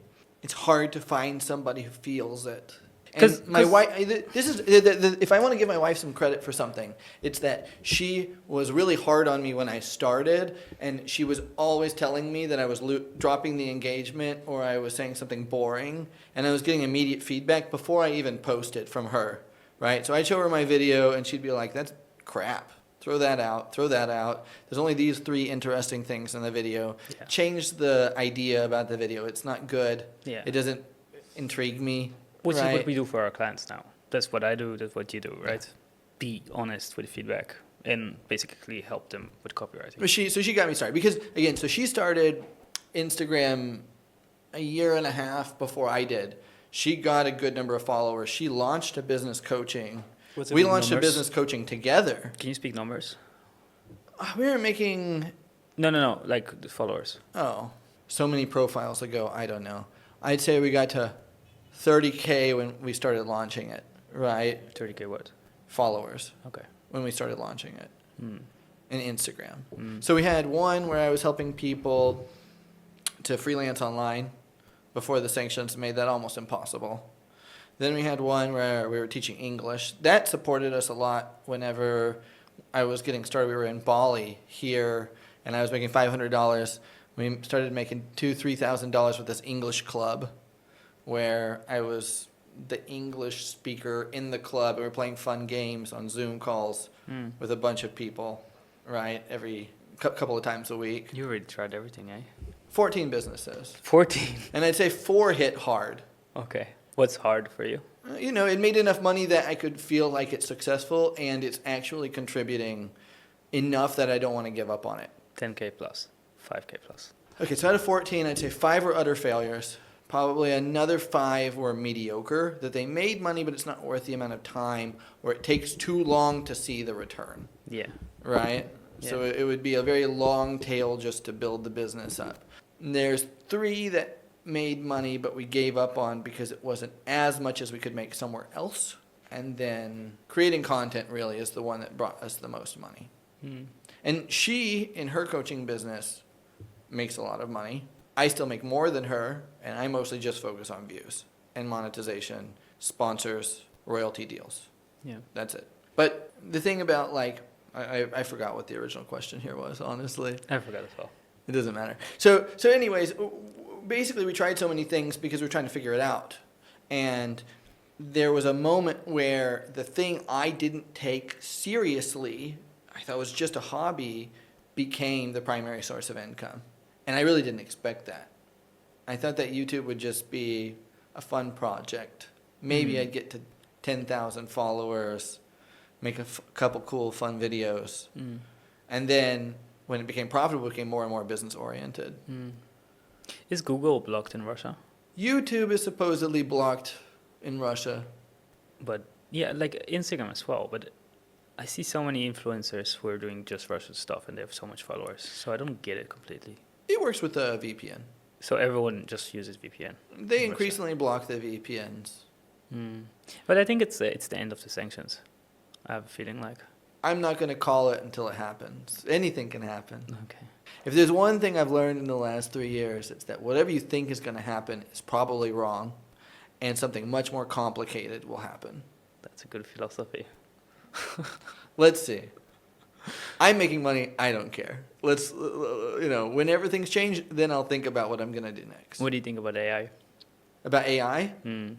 It's hard to find somebody who feels it. 'Cause- And my 'cause- wife, this is if I want to give my wife some credit for something, it's that she was really hard on me when I started, and she was always telling me that I was dropping the engagement or I was saying something boring, and I was getting immediate feedback before I even posted from her, right? So I'd show her my video, and she'd be like, "That's crap. Throw that out. Throw that out. There's only these 3 interesting things in the video. Yeah. Change the idea about the video. It's not good. Yeah. It doesn't intrigue me." Which is right? what we do for our clients now. That's what I do. That's what you do, right? Be honest with feedback and basically help them with copywriting. But she got me started because again, so she started Instagram a year and a half before I did. She got a good number of followers. She launched a business coaching. What's it We in launched a numbers? business coaching together. Can you speak numbers? We were making No. Like the followers. so many profiles ago. I don't know. I'd say we got to 30K when we started launching it, right? 30K what? Followers Okay. when we started launching it Mm. in Instagram. Mm. So we had one where I was helping people to freelance online before the sanctions made that almost impossible. Then we had one where we were teaching English. That supported us a lot whenever I was getting started. We were in Bali here, and I was making $500. We started making $2,000-$3,000 with this English club, where I was the English speaker in the club. We were playing fun games on Zoom calls Mm. with a bunch of people, right, every couple of times a week. You already tried everything, eh? 14 businesses. 14. And I'd say 4 hit hard. Okay. What's hard for you? You know, it made enough money that I could feel like it's successful and it's actually contributing enough that I don't want to give up on it. 10K plus, 5K plus. Okay, so out of 14, I'd say 5 were utter failures. Probably another 5 were mediocre, that they made money, but it's not worth the amount of time, or it takes too long to see the return, Yeah. right? So Yeah. it would be a very long tail just to build the business up. And there's 3 that made money, but we gave up on because it wasn't as much as we could make somewhere else. And then creating content really is the one that brought us the most money. Mm. And she, in her coaching business, makes a lot of money. I still make more than her, and I mostly just focus on views and monetization, sponsors, royalty deals. Yeah. That's it. But the thing about, like, I forgot what the original question here was, honestly. I forgot as well. It doesn't matter. So anyways, basically we tried so many things because we were trying to figure it out. And there was a moment where the thing I didn't take seriously, I thought was just a hobby, became the primary source of income. And I really didn't expect that. I thought that YouTube would just be a fun project. Maybe I'd get to 10,000 followers, make a couple cool, fun videos. Mm. And then when it became profitable, it became more and more business oriented. Mm. Is Google blocked in Russia? YouTube is supposedly blocked in Russia. But yeah, like Instagram as well. But I see so many influencers who are doing just Russian stuff and they have so much followers. So I don't get it completely. It works with a VPN. So everyone just uses VPN. They in increasingly block the VPNs. Mm. But I think it's the end of the sanctions. I have a feeling like. I'm not going to call it until it happens. Anything can happen. Okay. If there's one thing I've learned in the last 3 years, it's that whatever you think is going to happen is probably wrong, and something much more complicated will happen. That's a good philosophy. Let's see. I'm making money. I don't care. Let's, when everything's changed, then I'll think about what I'm going to do next. What do you think about AI? About AI? Mm.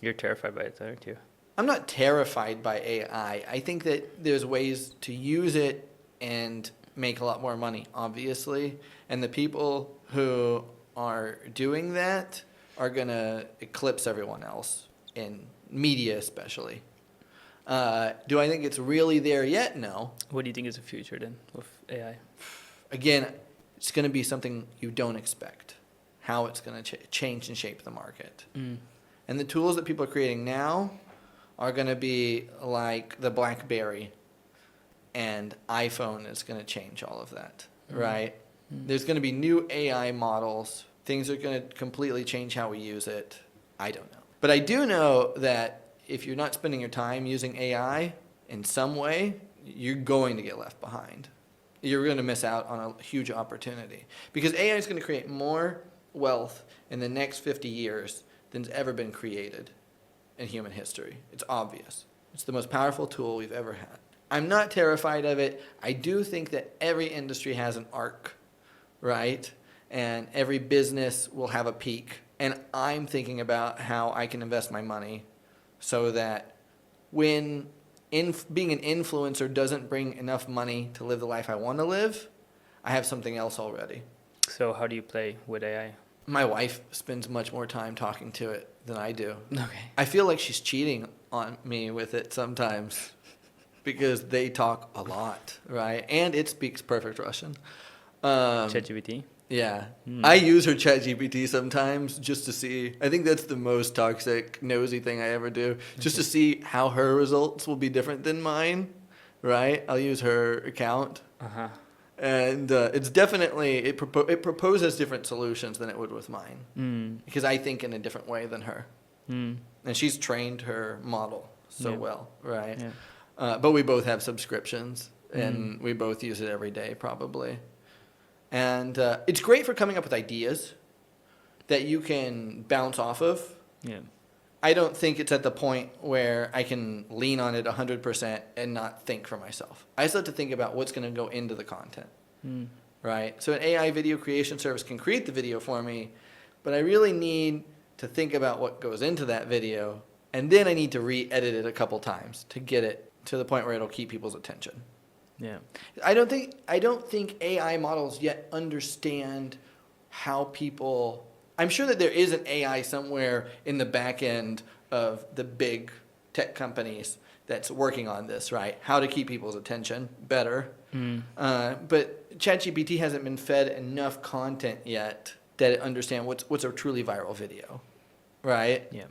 You're terrified by it, aren't you? I'm not terrified by AI. I think that there's ways to use it and make a lot more money, obviously. And the people who are doing that are going to eclipse everyone else, in media especially. Do I think it's really there yet? No. What do you think is the future then with AI? Again, it's going to be something you don't expect, how it's going to change and shape the market. Mm. And the tools that people are creating now are going to be like the BlackBerry, and iPhone is going to change all of that, right? There's going to be new AI models. Things are going to completely change how we use it. I don't know. But I do know that if you're not spending your time using AI in some way, you're going to get left behind. You're going to miss out on a huge opportunity. Because AI is going to create more wealth in the next 50 years than's ever been created in human history. It's obvious. It's the most powerful tool we've ever had. I'm not terrified of it. I do think that every industry has an arc, right? And every business will have a peak. And I'm thinking about how I can invest my money so that when being an influencer doesn't bring enough money to live the life I want to live, I have something else already. So how do you play with AI? My wife spends much more time talking to it than I do. Okay. I feel like she's cheating on me with it sometimes because they talk a lot, right? And it speaks perfect Russian. ChatGPT? Yeah. I use her ChatGPT sometimes just to see. I think that's the most toxic, nosy thing I ever do. Just to see how her results will be different than mine, right? I'll use her account. Uh-huh. And it's definitely, it proposes different solutions than it would with mine. Because I think in a different way than her. Mm. And she's trained her model so Yeah. well, right? Yeah. But we both have subscriptions, and Mm. we both use it every day, probably. And it's great for coming up with ideas that you can bounce off of. Yeah. I don't think it's at the point where I can lean on it 100% and not think for myself. I still have to think about what's going to go into the content, Mm. right? So an AI video creation service can create the video for me, but I really need to think about what goes into that video, and then I need to re-edit it a couple times to get it to the point where it'll keep people's attention. Yeah. I don't think AI models yet understand how people. I'm sure that there is an AI somewhere in the back end of the big tech companies that's working on this, right? How to keep people's attention better. Mm. But ChatGPT hasn't been fed enough content yet that it understands what's a truly viral video, right? Yeah.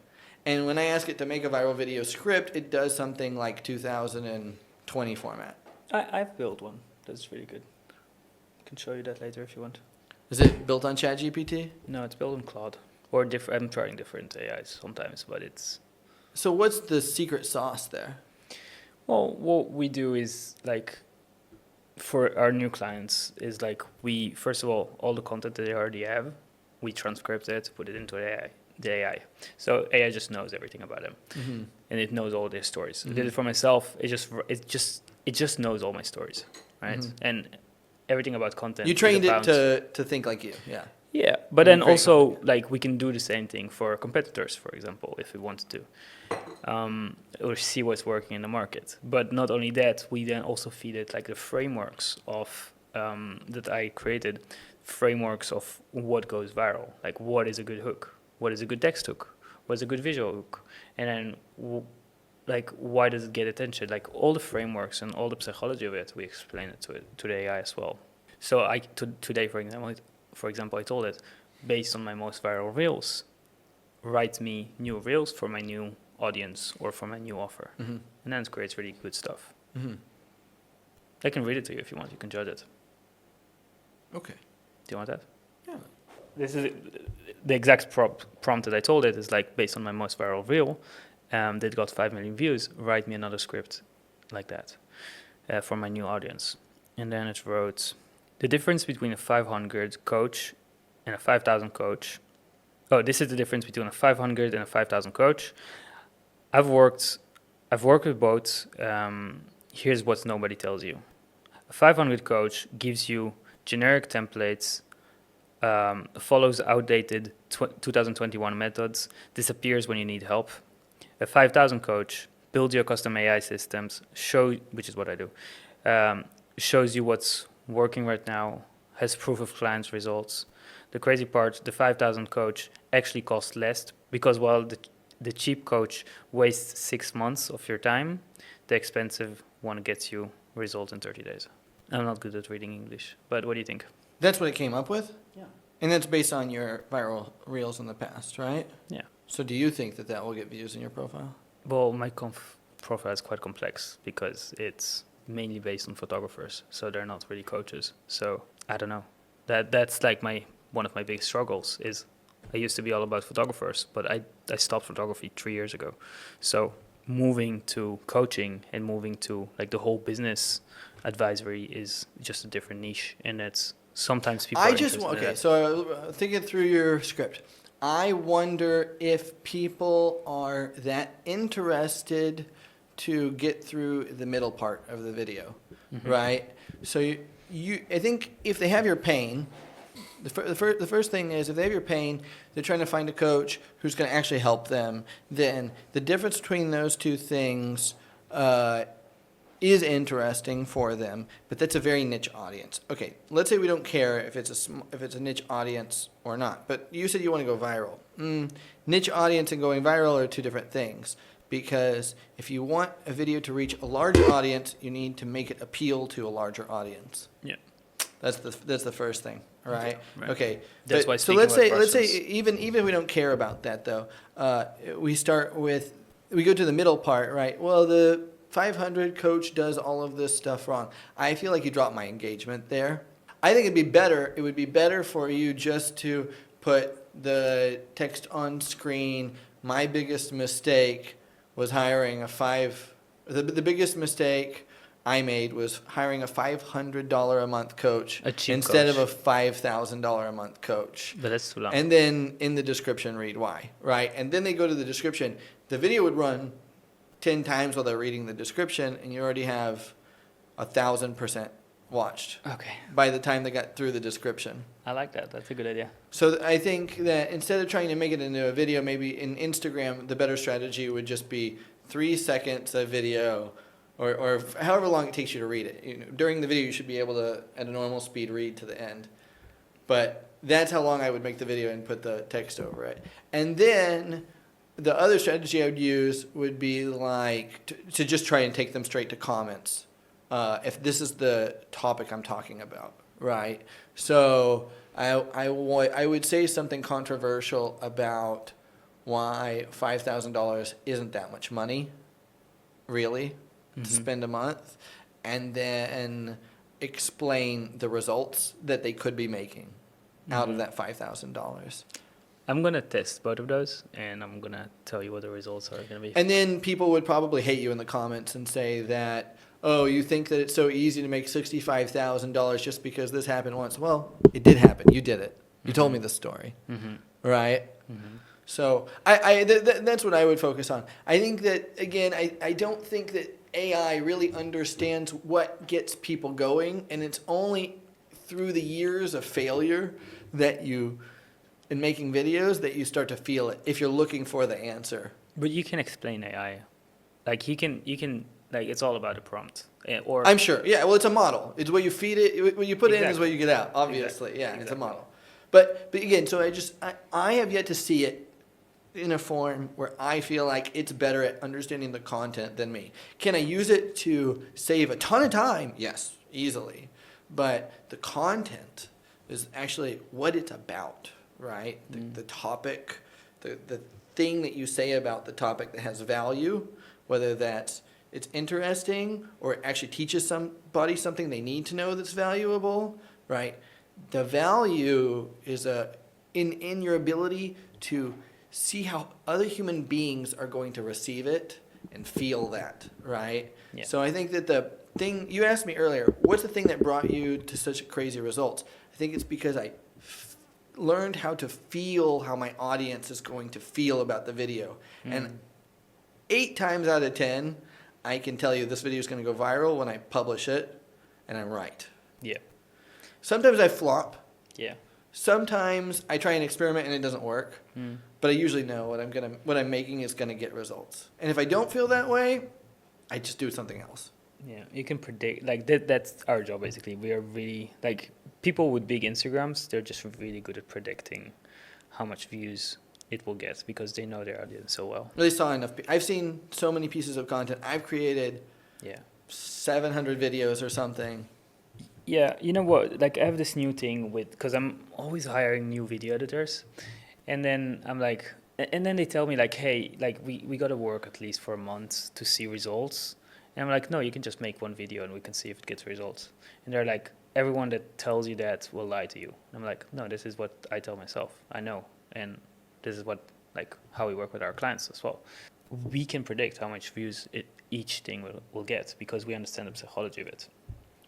And when I ask it to make a viral video script, it does something like 2020 format. I've built one. That's really good. I can show you that later if you want. Is it built on ChatGPT? No, it's built on cloud. Or different. I'm trying different AIs sometimes, but it's. So what's the secret sauce there? Well, what we do is like, for our new clients, is like we first of all the content that they already have, we transcript it, put it into the AI. So AI just knows everything about them, Mm-hmm. and it knows all their stories. I did Mhm. it for myself. It just knows all my stories, right? Mhm. And everything about content. You is trained it about- to think like you, yeah. Yeah, but You then create also content. like we can do the same thing for competitors, for example, if we wanted to, or see what's working in the market. But not only that, we then also feed it like the frameworks of that I created, frameworks of what goes viral, like what is a good hook, what is a good text hook, what's a good visual hook, and then like why does it get attention? Like all the frameworks and all the psychology of it, we explain it to the AI as well. So today, for example, I told it, based on my most viral reels, write me new reels for my new audience or for my new offer. Mm-hmm. And then it creates really good stuff. Mm-hmm. I can read it to you if you want. You can judge it. Okay. Do you want that? Yeah. This is the exact prompt that I told it is like, based on my most viral reel, that got 5 million views, write me another script like that for my new audience. And then it wrote, the difference between a 500 coach and a 5,000 coach. Oh, this is the difference between a 500 and a 5,000 coach. I've worked with both. Here's what nobody tells you. A 500 coach gives you generic templates, follows outdated 2021 methods, disappears when you need help. A 5,000 coach builds your custom AI systems, which is what I do, shows you what's working right now, has proof of clients' results. The crazy part, the 5,000 coach actually costs less because while the cheap coach wastes 6 months of your time, the expensive one gets you results in 30 days. I'm not good at reading English, but what do you think? That's what it came up with? Yeah. And that's based on your viral reels in the past, right? Yeah. So do you think that will get views in your profile? Well, my profile is quite complex because it's mainly based on photographers, so they're not really coaches. So I don't know. That's like one of my big struggles is I used to be all about photographers, but I stopped photography 3 years ago. So moving to coaching and moving to like the whole business advisory is just a different niche, and it's sometimes people. So thinking through your script, I wonder if people are that interested to get through the middle part of the video, right? So I think if they have your pain, the first thing is if they have your pain, they're trying to find a coach who's going to actually help them. Then the difference between those two things is interesting for them, but that's a very niche audience. Okay, let's say we don't care if it's a niche audience or not, but you said you want to go viral. Niche audience and going viral are two different things, because if you want a video to reach a larger audience, you need to make it appeal to a larger audience. Yeah. That's the first thing, right? Right. Okay. That's why. So let's say even if we don't care about that though, we go to the middle part, right? Well, the 500 coach does all of this stuff wrong. I feel like you dropped my engagement there. I think it would be better for you just to put the text on screen, my biggest mistake was hiring the biggest mistake I made was hiring a $500 a month coach A cheap instead coach. of a $5,000 a month coach. But that's too long. And then in the description, read why, right? And then they go to the description. The video would run 10 times while they're reading the description, and you already have 1,000% watched Okay. by the time they got through the description. I like that. That's a good idea. So I think that instead of trying to make it into a video, maybe in Instagram, the better strategy would just be 3 seconds of video, or however long it takes you to read it. You know, during the video, you should be able to, at a normal speed, read to the end. But that's how long I would make the video and put the text over it. And then the other strategy I would use would be like to just try and take them straight to comments. If this is the topic I'm talking about, right? So I would say something controversial about why $5,000 isn't that much money, really, to spend a month, and then explain the results that they could be making out of that $5,000. I'm going to test both of those, and I'm going to tell you what the results are going to be. And then people would probably hate you in the comments and say that, oh, you think that it's so easy to make $65,000 just because this happened once. Well, it did happen. You did it. You told me the story, right? So that's what I would focus on. I think that, again, I don't think that AI really understands what gets people going, and it's only through the years of failure that you, in making videos, that you start to feel it if you're looking for the answer. But you can explain AI. Like, you can like, it's all about the prompt. Or I'm sure. Yeah, well, it's a model. It's what you feed it. What you put in is what you get out, obviously. Exactly. Yeah, it's a Exactly. model. But again, so I have yet to see it in a form where I feel like it's better at understanding the content than me. Can I use it to save a ton of time? Yes, easily. But the content is actually what it's about, right? The topic, the thing that you say about the topic that has value, whether that's it's interesting or it actually teaches somebody something they need to know that's valuable, right? The value is in your ability to see how other human beings are going to receive it and feel that, right? Yeah. So I think that the thing you asked me earlier, what's the thing that brought you to such crazy results? I think it's because I learned how to feel how my audience is going to feel about the video. And 8 times out of 10, I can tell you this video is going to go viral when I publish it, and I'm right. Yeah. Sometimes I flop. Yeah. Sometimes I try and experiment and it doesn't work. But I usually know what I'm making is gonna get results. And if I don't feel that way, I just do something else. Yeah, you can predict, like, that's our job, basically. We are really, like, people with big Instagrams, they're just really good at predicting how much views it will get because they know their audience so well. They saw enough. I've seen so many pieces of content. I've created 700 videos or something. Yeah, you know what? Like, I have this new thing because I'm always hiring new video editors, and then I'm like, and then they tell me like, hey, like we got to work at least for a month to see results, and I'm like, no, you can just make one video and we can see if it gets results. And they're like, everyone that tells you that will lie to you. And I'm like, no, this is what I tell myself. I know, and this is what how we work with our clients as well. We can predict how much views each thing will get because we understand the psychology of it.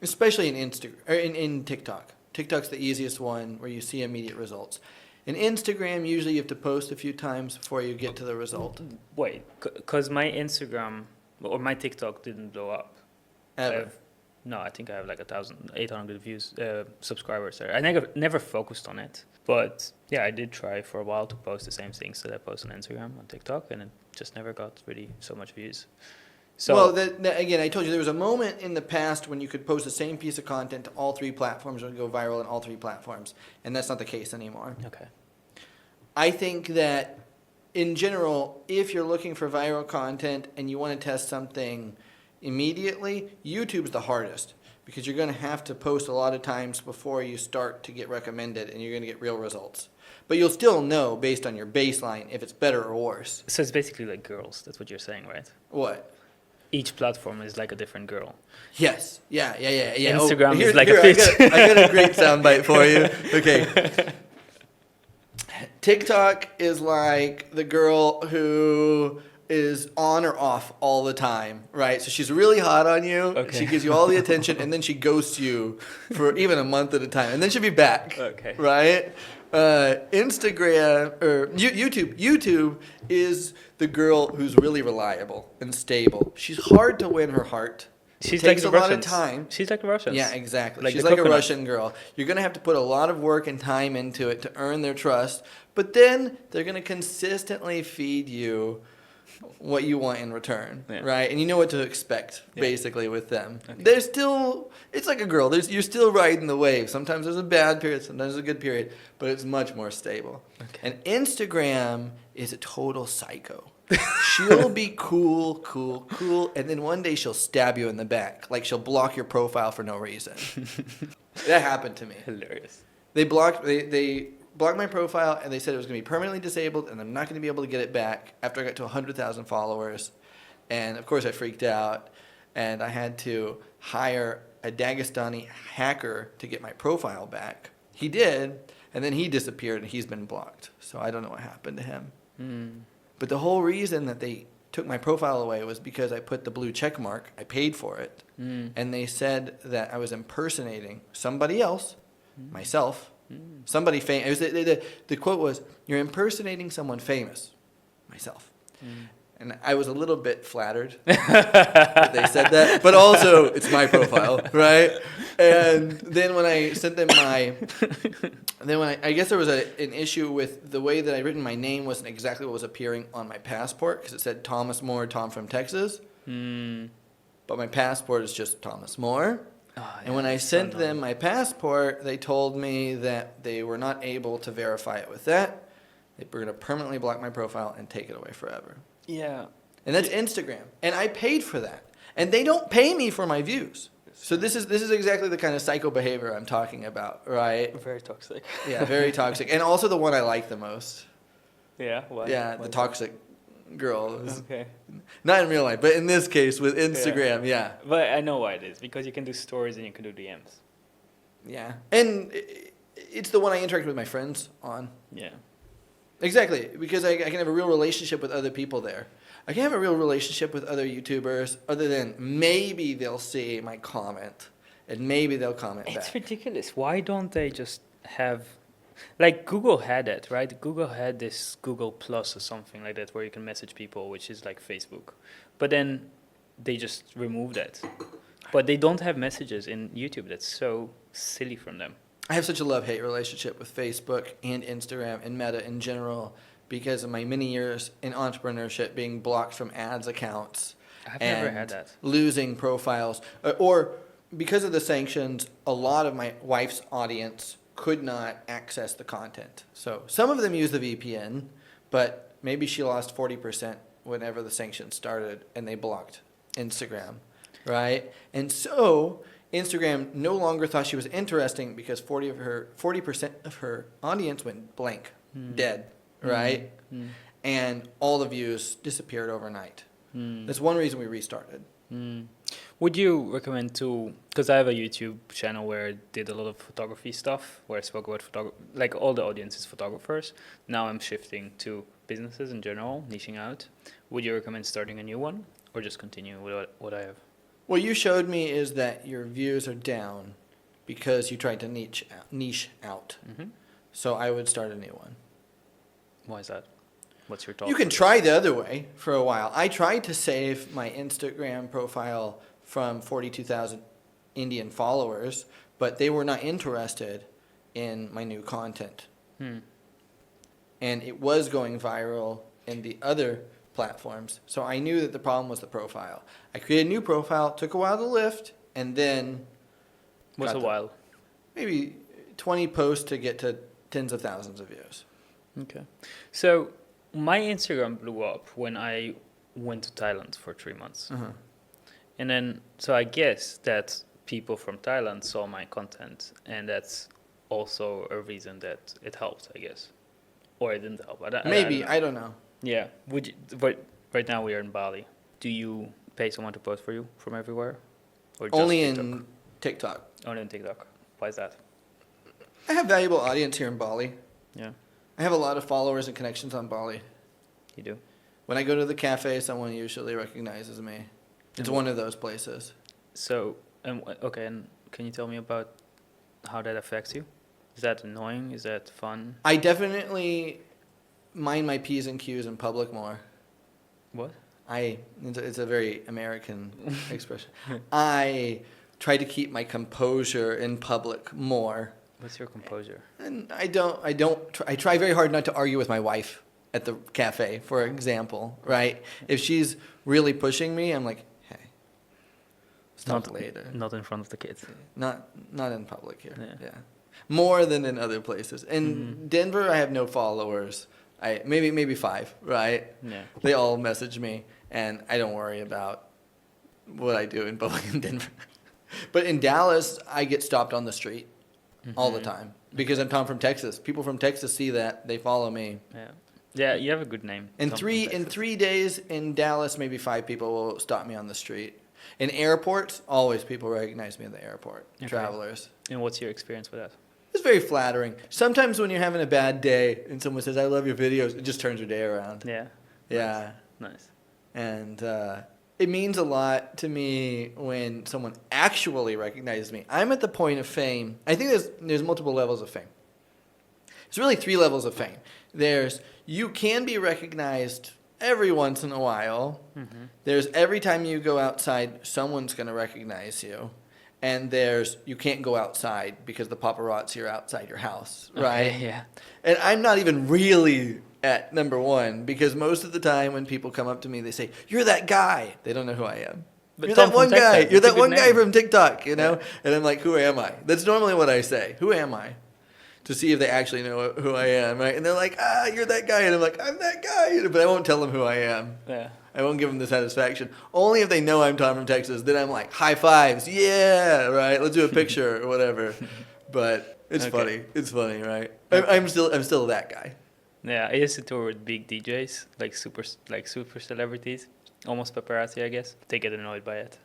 Especially in Instagram or in TikTok. TikTok's the easiest one where you see immediate results. In Instagram, usually you have to post a few times before you get to the result. Wait, because my Instagram or my TikTok didn't blow up. Ever. I think I have like 1,800 views, subscribers there. I never focused on it, but yeah, I did try for a while to post the same things that I post on Instagram, on TikTok, and it just never got really so much views. So, well, again, I told you there was a moment in the past when you could post the same piece of content to all 3 platforms and go viral on all 3 platforms, and that's not the case anymore. Okay. I think that, in general, if you're looking for viral content and you want to test something immediately, YouTube's the hardest because you're going to have to post a lot of times before you start to get recommended and you're going to get real results. But you'll still know, based on your baseline, if it's better or worse. So it's basically like girls. That's what you're saying, right? What? Each platform is like a different girl. Yes. Yeah. Instagram is like here, a fish. I got a great soundbite for you. Okay. TikTok is like the girl who is on or off all the time, right? So she's really hot on you. Okay. She gives you all the attention, and then she ghosts you for even a month at a time, and then she'll be back. Okay. Right? Instagram or YouTube is the girl who's really reliable and stable. She's hard to win her heart. She's Takes like the a lot of Russians. time. She's like the Russians. Yeah, exactly. Like She's the like a coconut. Russian girl. You're going to have to put a lot of work and time into it to earn their trust, but then they're going to consistently feed you what you want in return, Yeah. right? And you know what to expect, Yeah. basically, with them. Okay. They're still, it's like a girl. You're still riding the wave. Sometimes there's a bad period, sometimes there's a good period, but it's much more stable. Okay. And Instagram is a total psycho. She'll be cool, and then one day she'll stab you in the back. Like she'll block your profile for no reason. That happened to me. Hilarious. They blocked my profile, and they said it was going to be permanently disabled, and I'm not going to be able to get it back after I got to 100,000 followers. And of course, I freaked out, and I had to hire a Dagestani hacker to get my profile back. He did, and then he disappeared, and he's been blocked. So I don't know what happened to him. But the whole reason that they took my profile away was because I put the blue check mark. I paid for it. And they said that I was impersonating somebody else, myself, somebody famous. The quote was, "You're impersonating someone famous," myself. And I was a little bit flattered that they said that, but also it's my profile, right? And then when I sent them I guess there was an issue with the way that I'd written my name wasn't exactly what was appearing on my passport, because it said Thomas Moore, Tom from Texas. But my passport is just Thomas Moore. Oh, And when I sent them my passport, they told me that they were not able to verify it with that. They were going to permanently block my profile and take it away forever. Yeah. And that's Instagram. And I paid for that. And they don't pay me for my views. So this is exactly the kind of psycho behavior I'm talking about, right? Very toxic. Yeah, very toxic. And also the one I like the most. Yeah. Why? Yeah, Why the is toxic girl. that? Okay. Not in real life, but in this case with Instagram, yeah. But I know why it is, because you can do stories and you can do DMs. Yeah. And it's the one I interact with my friends on. Yeah. Exactly, because I can have a real relationship with other people there. I can have a real relationship with other YouTubers, other than maybe they'll see my comment, and maybe they'll comment It's back. ridiculous. Why don't they just have, like Google had it, right? Google had this Google Plus or something like that where you can message people, which is like Facebook. But then they just removed that. But they don't have messages in YouTube. That's so silly from them. I have such a love-hate relationship with Facebook and Instagram and Meta in general because of my many years in entrepreneurship being blocked from ads accounts. I've never had that. Losing profiles. Or because of the sanctions, a lot of my wife's audience could not access the content. So some of them use the VPN, but maybe she lost 40% whenever the sanctions started and they blocked Instagram, right? And so Instagram no longer thought she was interesting because 40% of her audience went blank, dead, right? And all the views disappeared overnight. That's one reason we restarted. Would you recommend to, because I have a YouTube channel where I did a lot of photography stuff, where I spoke about like all the audience is photographers. Now I'm shifting to businesses in general, niching out. Would you recommend starting a new one or just continue with what I have? What you showed me is that your views are down because you tried to niche out. So I would start a new one. Why is that? What's your thought? You can try the other way for a while. I tried to save my Instagram profile from 42,000 Indian followers, but they were not interested in my new content. And it was going viral in the other platforms. So I knew that the problem was the profile. I created a new profile, took a while to lift, and then What's a while? maybe 20 posts to get to tens of thousands of views. Okay. So my Instagram blew up when I went to Thailand for 3 months. And then, so I guess that people from Thailand saw my content, and that's also a reason that it helped, I guess. Or it didn't help. Maybe, I don't know. I don't know. Yeah. Would you, but right now we are in Bali. Do you pay someone to post for you from everywhere? Or just Only TikTok? in TikTok. Only in TikTok. Why is that? I have valuable audience here in Bali. Yeah. I have a lot of followers and connections on Bali. You do? When I go to the cafe, someone usually recognizes me. It's And one of those places. So, okay, and can you tell me about how that affects you? Is that annoying? Is that fun? I definitely mind my P's and Q's in public more. What? It's a very American expression. I try to keep my composure in public more. What's your composure? And I try very hard not to argue with my wife at the cafe, for example, right? If she's really pushing me, I'm like, hey, stop Not later. Not in front of the kids. Not in public here. Yeah. Yeah. More than in other places. In Denver, I have no followers. Maybe 5, right? Yeah. They all message me, and I don't worry about what I do in public in Denver. But in Dallas, I get stopped on the street all the time because I'm Tom from Texas. People from Texas see that, they follow me. Yeah. Yeah, you have a good name. In Tom from 3 Texas. days in Dallas, maybe 5 people will stop me on the street. In airports, always people recognize me in the airport. Okay. Travelers. And what's your experience with that? It's very flattering. Sometimes when you're having a bad day and someone says, "I love your videos," it just turns your day around. Yeah. Yeah. Nice. And it means a lot to me when someone actually recognizes me. I'm at the point of fame. I think there's multiple levels of fame. There's really 3 levels of fame. There's you can be recognized every once in a while. Mm-hmm. There's every time you go outside, someone's going to recognize you. And there's you can't go outside because the paparazzi are outside your house, right? Okay, yeah. And I'm not even really at number 1 because most of the time when people come up to me, they say, "You're that guy." They don't know who I am. But You're Tom that one from guy. Texas, You're it's a that good one guy name. from TikTok, you know? Yeah. And I'm like, "Who am I?" That's normally what I say. Who am I? To see if they actually know who I am, right? And they're like, "You're that guy." And I'm like, "I'm that guy." But I won't tell them who I am. Yeah. I won't give them the satisfaction. Only if they know I'm Tom from Texas. Then I'm like, high fives. Yeah, right. Let's do a picture or whatever. But it's Okay. funny. It's funny, right? Okay. I'm still that guy. Yeah, I used to tour with big DJs, like super celebrities, almost paparazzi, I guess. They get annoyed by it.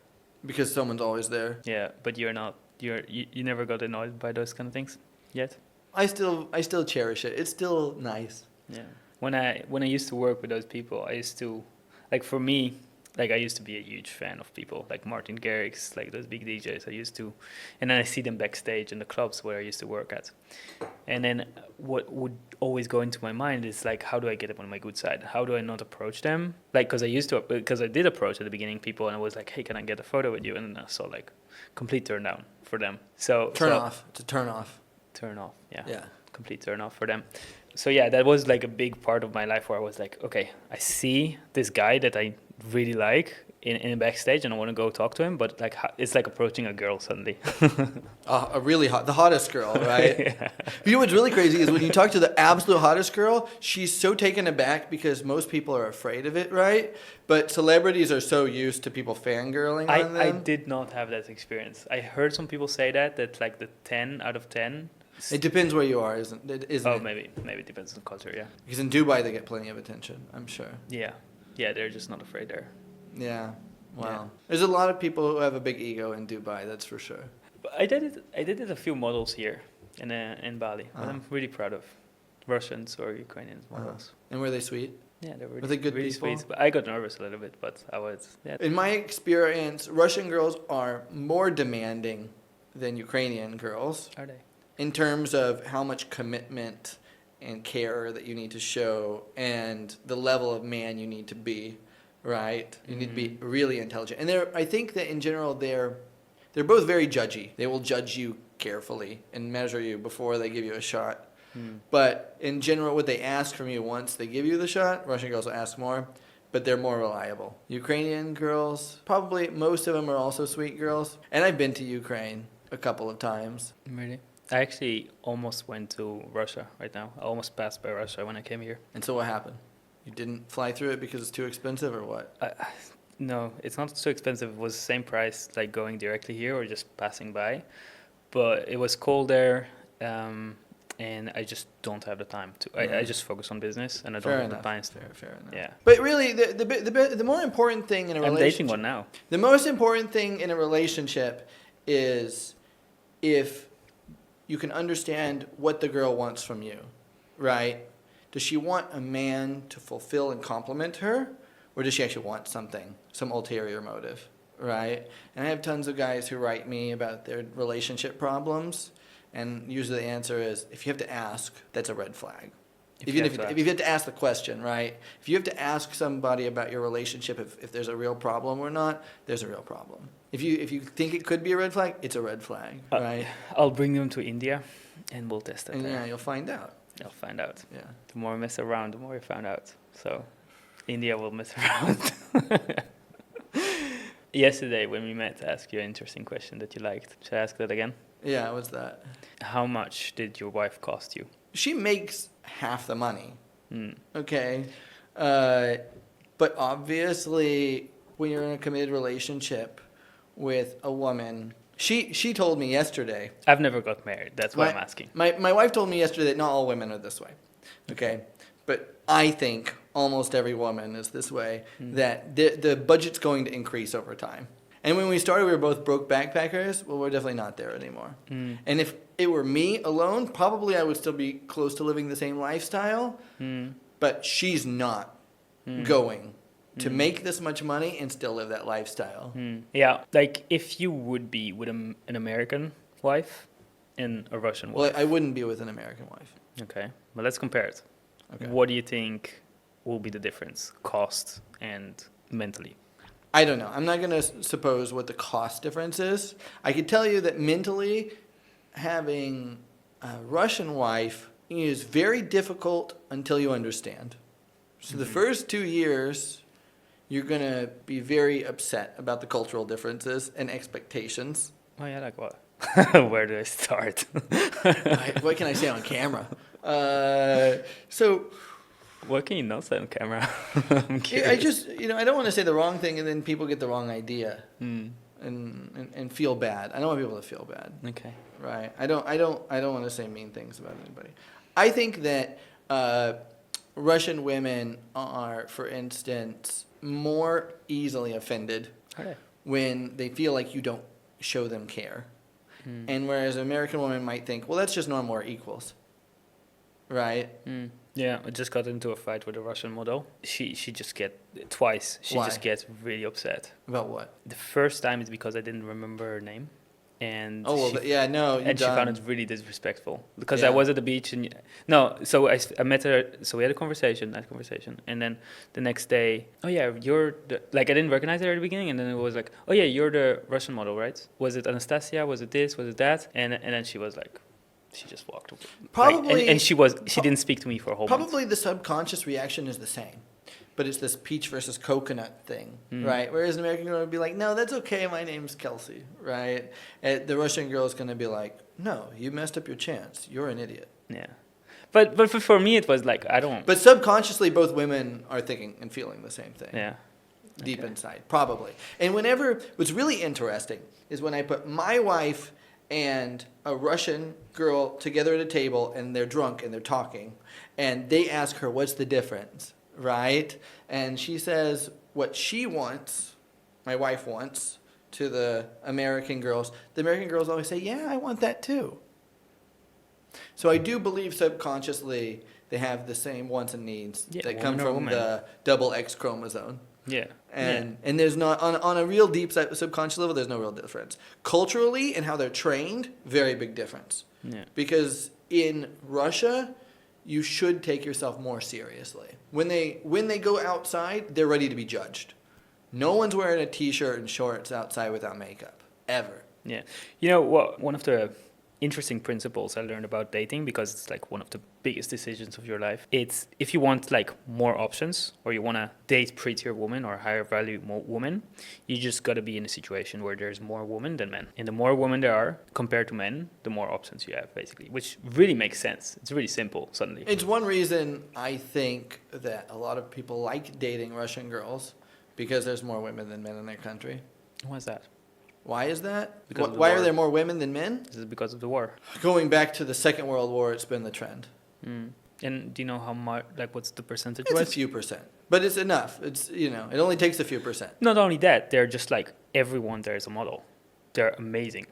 Because someone's always there. Yeah, but you're not. You never got annoyed by those kind of things yet. I still cherish it. It's still nice. Yeah. When I used to work with those people, I used to, like for me, like I used to be a huge fan of people like Martin Garrix, like those big DJs. I used to, and then I see them backstage in the clubs where I used to work at. And then what would always go into my mind is like, how do I get them on my good side? How do I not approach them? Like, because I did approach at the beginning people, and I was like, hey, can I get a photo with you? And then I saw like complete turn down for them. Turn off. It's a turn off. Turn off. Yeah. Yeah. Complete turn off for them. So yeah, that was like a big part of my life where I was like, okay, I see this guy that I really like in a backstage, and I want to go talk to him, but like it's like approaching a girl suddenly. A really the hottest girl, right? Yeah. You know what's really crazy is when you talk to the absolute hottest girl, she's so taken aback because most people are afraid of it, right? But celebrities are so used to people fangirling on them. I did not have that experience. I heard some people say that like the 10 out of 10. It depends where you are, isn't it? Maybe it depends on culture, yeah. Because in Dubai they get plenty of attention, I'm sure. Yeah, they're just not afraid there. Yeah. Wow. Yeah. There's a lot of people who have a big ego in Dubai, that's for sure. But I did it a few models here in Bali, but I'm really proud of Russians or Ukrainian models. And were they sweet? Yeah, they were Were they good really people? sweet. But I got nervous a little bit, but I was. Yeah. In my experience, Russian girls are more demanding than Ukrainian girls Are they? in terms of how much commitment and care that you need to show and the level of man you need to be, right? You need to be really intelligent. And I think that in general they're both very judgy. They will judge you carefully and measure you before they give you a shot. But in general, what they ask from you once they give you the shot, Russian girls will ask more, but they're more reliable. Ukrainian girls, probably most of them are also sweet girls. And I've been to Ukraine a couple of times. Really? I actually almost went to Russia right now. I almost passed by Russia when I came here. And so what happened? You didn't fly through it because it's too expensive or what? No, it's not so expensive. It was the same price like going directly here or just passing by. But it was cold there, and I just don't have the time to. I just focus on business, and I don't have the time. Fair enough. Yeah. But really, the more important thing in a I'm relationship... dating one now. The most important thing in a relationship is if you can understand what the girl wants from you, right? Does she want a man to fulfill and complement her, or does she actually want something, some ulterior motive, right? And I have tons of guys who write me about their relationship problems, and usually the answer is, if you have to ask, that's a red flag. If you have to ask the question, right? If you have to ask somebody about your relationship, if there's a real problem or not, there's a real problem. If you think it could be a red flag, it's a red flag, right? I'll bring them to India, and we'll test it And there. yeah, you'll find out. You'll find out. Yeah. The more we mess around, the more we find out. So, India will mess around. Yesterday, when we met, I asked you an interesting question that you liked. Should I ask that again? Yeah, what's that? How much did your wife cost you? She makes half the money. Mm. Okay. But obviously, when you're in a committed relationship with a woman, she told me yesterday. I've never got married. That's why I'm asking. My wife told me yesterday that not all women are this way. Okay. But I think almost every woman is this way, that the budget's going to increase over time. And when we started, we were both broke backpackers. Well, we're definitely not there anymore. And if it were me alone, probably I would still be close to living the same lifestyle. But she's not going to make this much money and still live that lifestyle. Yeah, like if you would be with an American wife and a Russian wife. Well, I wouldn't be with an American wife. Okay, but let's compare it. Okay. What do you think will be the difference, cost and mentally? I don't know. I'm not going to suppose what the cost difference is. I could tell you that mentally, having a Russian wife is very difficult until you understand. So the first 2 years, you're going to be very upset about the cultural differences and expectations. Oh yeah, like what? Where do I start? What can I say on camera? So What can you not say on camera? I'm I curious. just, I don't want to say the wrong thing and then people get the wrong idea and feel bad. I don't want people to feel bad. Okay. Right. I don't want to say mean things about anybody. I think that Russian women are, for instance, more easily offended Okay. when they feel like you don't show them care. And whereas an American woman might think, well, that's just normal, we're equals. Right? Yeah, I just got into a fight with a Russian model. She just twice. She Why? just gets really upset. About what? The first time is because I didn't remember her name, and Oh, well, she, yeah, no. and she found it really disrespectful because Yeah. I was at the beach and so I met her. So we had a nice conversation, and then the next day, oh yeah, you're I didn't recognize her at the beginning, and then it was like, oh yeah, you're the Russian model, right? Was it Anastasia? Was it this? Was it that? And then she was like. She just walked away. Probably, and she didn't speak to me for a whole month. probably the subconscious reaction is the same, but it's this peach versus coconut thing, right? Whereas an American girl would be like, "No, that's okay. My name's Kelsey," right? And the Russian girl is going to be like, "No, you messed up your chance. You're an idiot." Yeah, but for me it was like I don't. But subconsciously, both women are thinking and feeling the same thing. Yeah. Deep Okay. inside, probably. And what's really interesting is when I put my wife and a Russian girl together at a table and they're drunk and they're talking and they ask her, what's the difference, right? And she says what she wants, my wife wants, to the American girls. The American girls always say, yeah, I want that too. So I do believe subconsciously they have the same wants and needs that come from the double X chromosome. Yeah. And there's not, on a real deep subconscious level, there's no real difference. Culturally and how they're trained, very big difference. Yeah. Because in Russia, you should take yourself more seriously. When they go outside, they're ready to be judged. No one's wearing a t-shirt and shorts outside without makeup, ever. Yeah. You know what? One of the interesting principles I learned about dating, because it's like one of the biggest decisions of your life. It's if you want like more options or you want to date prettier women or higher value women, you just got to be in a situation where there's more women than men. And the more women there are compared to men, the more options you have, basically, which really makes sense. It's really simple suddenly. It's one reason I think that a lot of people like dating Russian girls, because there's more women than men in their country. Why's that? Why is that? Because of the Why are war. there more women than men? Is it because of the war? Going back to the Second World War, it's been the trend. And do you know how much, like what's the percentage? It's a few percent, but it's enough. It's, it only takes a few percent. Not only that, they're just like everyone there is a model. They're amazing.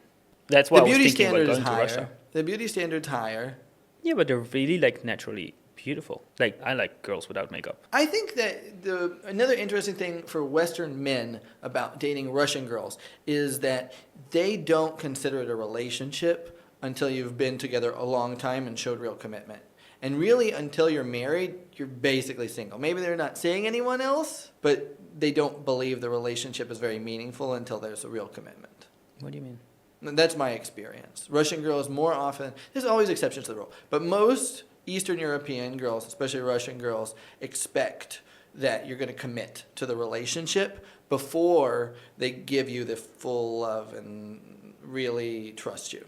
That's why The I was beauty thinking about standard is going to higher. Russia. The beauty standard's higher. Yeah, but they're really like naturally beautiful. Like, I like girls without makeup. I think that another interesting thing for Western men about dating Russian girls is that they don't consider it a relationship until you've been together a long time and showed real commitment. And really, until you're married, you're basically single. Maybe they're not seeing anyone else, but they don't believe the relationship is very meaningful until there's a real commitment. What do you mean? That's my experience. Russian girls more often, there's always exceptions to the rule, but most Eastern European girls, especially Russian girls, expect that you're going to commit to the relationship before they give you the full love and really trust you.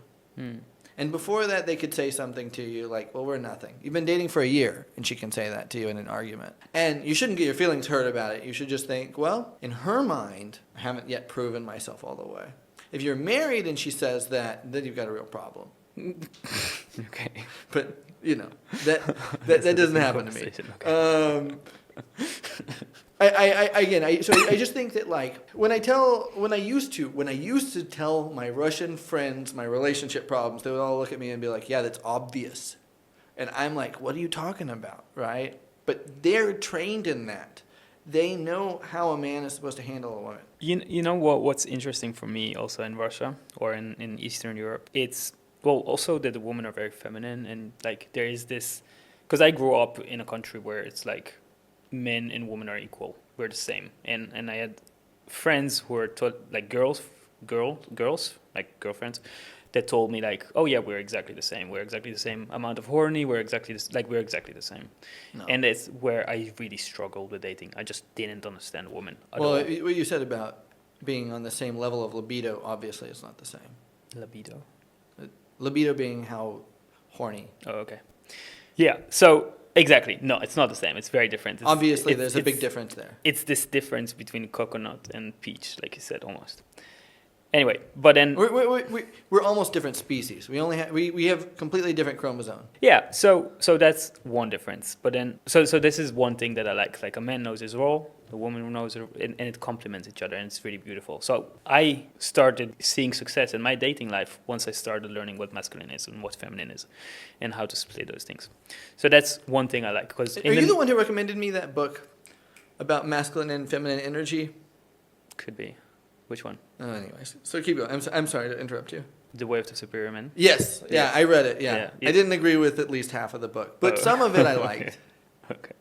And before that, they could say something to you like, well, we're nothing. You've been dating for a year, and she can say that to you in an argument. And you shouldn't get your feelings hurt about it. You should just think, well, in her mind, I haven't yet proven myself all the way. If you're married and she says that, then you've got a real problem. Okay. But, you know, that doesn't happen to me. Okay. I just think that, like, when I used to tell my Russian friends my relationship problems, they would all look at me and be like, yeah, that's obvious. And I'm like, what are you talking about, right? But they're trained in that. They know how a man is supposed to handle a woman. You know what's interesting for me also in Russia or in Eastern Europe? It's, well, also that the women are very feminine, and like there is this, because I grew up in a country where it's like men and women are equal. We're the same. And I had friends who were like girls, like girlfriends, that told me like, oh yeah, we're exactly the same. We're exactly the same amount of horny. We're exactly the same. No. And that's where I really struggled with dating. I just didn't understand women at all. Well, what you said about being on the same level of libido, obviously is not the same. Libido? Libido being how horny. Oh, okay. Yeah, so exactly. No, it's not the same. It's very different. Obviously, there's a big difference there. It's this difference between coconut and peach, like you said, almost. Anyway, but then we're almost different species. We have completely different chromosomes. Yeah, so that's one difference. But then so this is one thing that I like. Like a man knows his role, a woman knows her, and it complements each other, and it's really beautiful. So I started seeing success in my dating life once I started learning what masculine is and what feminine is, and how to split those things. So that's one thing I like. Because are you the one who recommended me that book about masculine and feminine energy? Could be. Which one? Anyways, so keep going. I'm sorry to interrupt you. The Way of the Superior Man? Yes. Yeah, I read it. Yeah. I didn't agree with at least half of the book, but some of it I liked. Okay.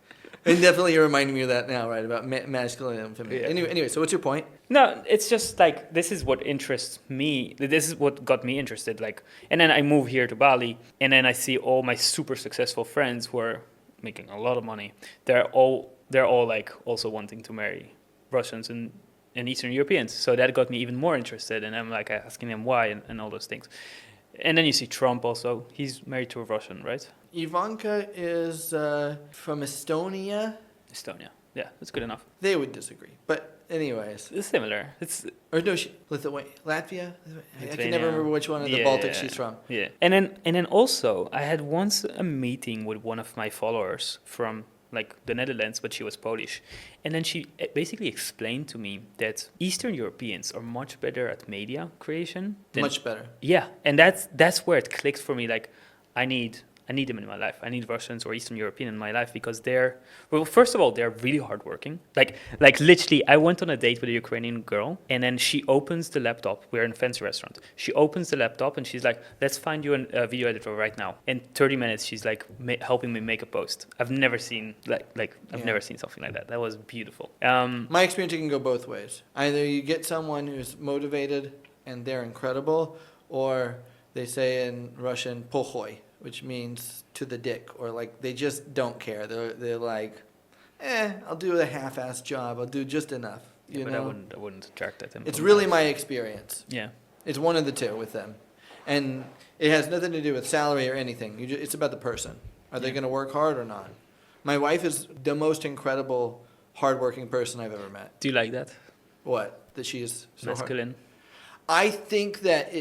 And definitely you're reminding me of that now, right? About masculine and feminine. Yeah. Anyway, so what's your point? No, it's just like, this is what interests me. This is what got me interested. Like, and then I move here to Bali, and then I see all my super successful friends who are making a lot of money. They're all like also wanting to marry Russians and Eastern Europeans. So that got me even more interested, and I'm like asking them why and all those things. And then you see Trump also. He's married to a Russian, right? Ivanka is from Estonia. Estonia. Yeah, that's good enough. They would disagree. But anyways. It's similar. Latvia? I can never remember which one of the Baltics she's from. Yeah. And then also, I had once a meeting with one of my followers from like the Netherlands, but she was Polish. And then she basically explained to me that Eastern Europeans are much better at media creation. Much better. Yeah, and that's where it clicked for me. Like, I need them in my life. I need Russians or Eastern European in my life because first of all, they're really hardworking. Like literally, I went on a date with a Ukrainian girl, and then she opens the laptop. We're in a fancy restaurant. She opens the laptop and she's like, "Let's find you a video editor right now." In 30 minutes, she's like helping me make a post. I've never seen never seen something like that. That was beautiful. My experience, it can go both ways. Either you get someone who's motivated and they're incredible, or they say in Russian, "Pohoy," which means to the dick, or like they just don't care. They're like, I'll do a half-assed job. I'll do just enough. You know? I wouldn't attract that. It's really my experience. Yeah. It's one of the two with them. And it has nothing to do with salary or anything. It's about the person. Are they going to work hard or not? My wife is the most incredible, hardworking person I've ever met. Do you like that? What? That she is so masculine? I think that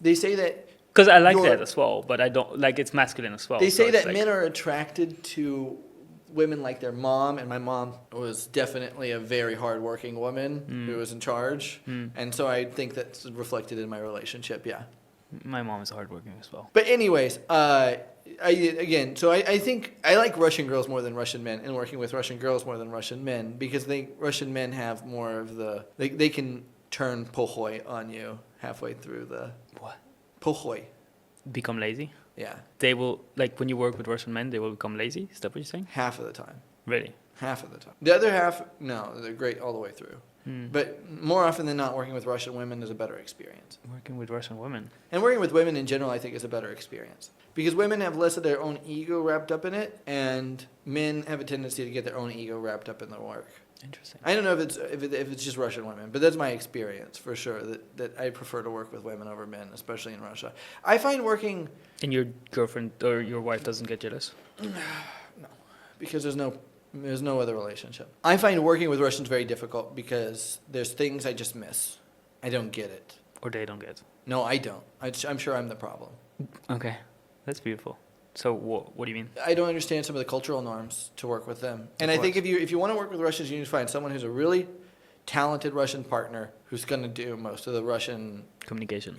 they say that... Because I like that as well, but I don't like it's masculine as well. They say that men are attracted to women like their mom, and my mom was definitely a very hardworking woman who was in charge, and so I think that's reflected in my relationship. Yeah, my mom is hardworking as well. But anyways, I think I like Russian girls more than Russian men, and working with Russian girls more than Russian men, because Russian men have more of they can turn pohoy on you halfway through the What? pohoy. Become lazy? Yeah, They will, like, when you work with Russian men, they will become lazy? Is that what you're saying? half of the time. Really? Half of the time. The other half, no, they're great all the way through. Hmm. But more often than not, working with Russian women is a better experience. Working with Russian women. And working with women in general, I think, is a better experience. Because women have less of their own ego wrapped up in it, and men have a tendency to get their own ego wrapped up in their work. Interesting. I don't know if it's just Russian women, but that's my experience for sure, that I prefer to work with women over men, especially in Russia. I find working... And your girlfriend or your wife doesn't get jealous? No, because there's no other relationship. I find working with Russians very difficult because there's things I just miss. I don't get it. Or they don't get? No, I don't. I'm sure I'm the problem. Okay. That's beautiful. So what do you mean? I don't understand some of the cultural norms to work with them. And I think if you want to work with Russians, you need to find someone who's a really talented Russian partner who's going to do most of the Russian communication.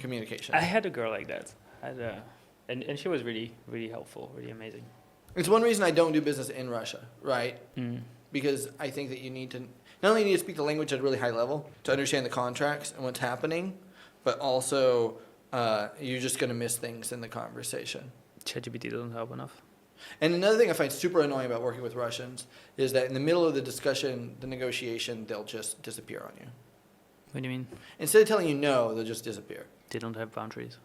I had a girl like that. And she was really, really helpful, really amazing. It's one reason I don't do business in Russia, right? Mm. Because I think that you need to not only need to speak the language at a really high level to understand the contracts and what's happening, but also you're just going to miss things in the conversation. ChatGPT doesn't help enough. And another thing I find super annoying about working with Russians is that in the middle of the discussion, the negotiation, they'll just disappear on you. What do you mean? Instead of telling you no, they'll just disappear. They don't have boundaries.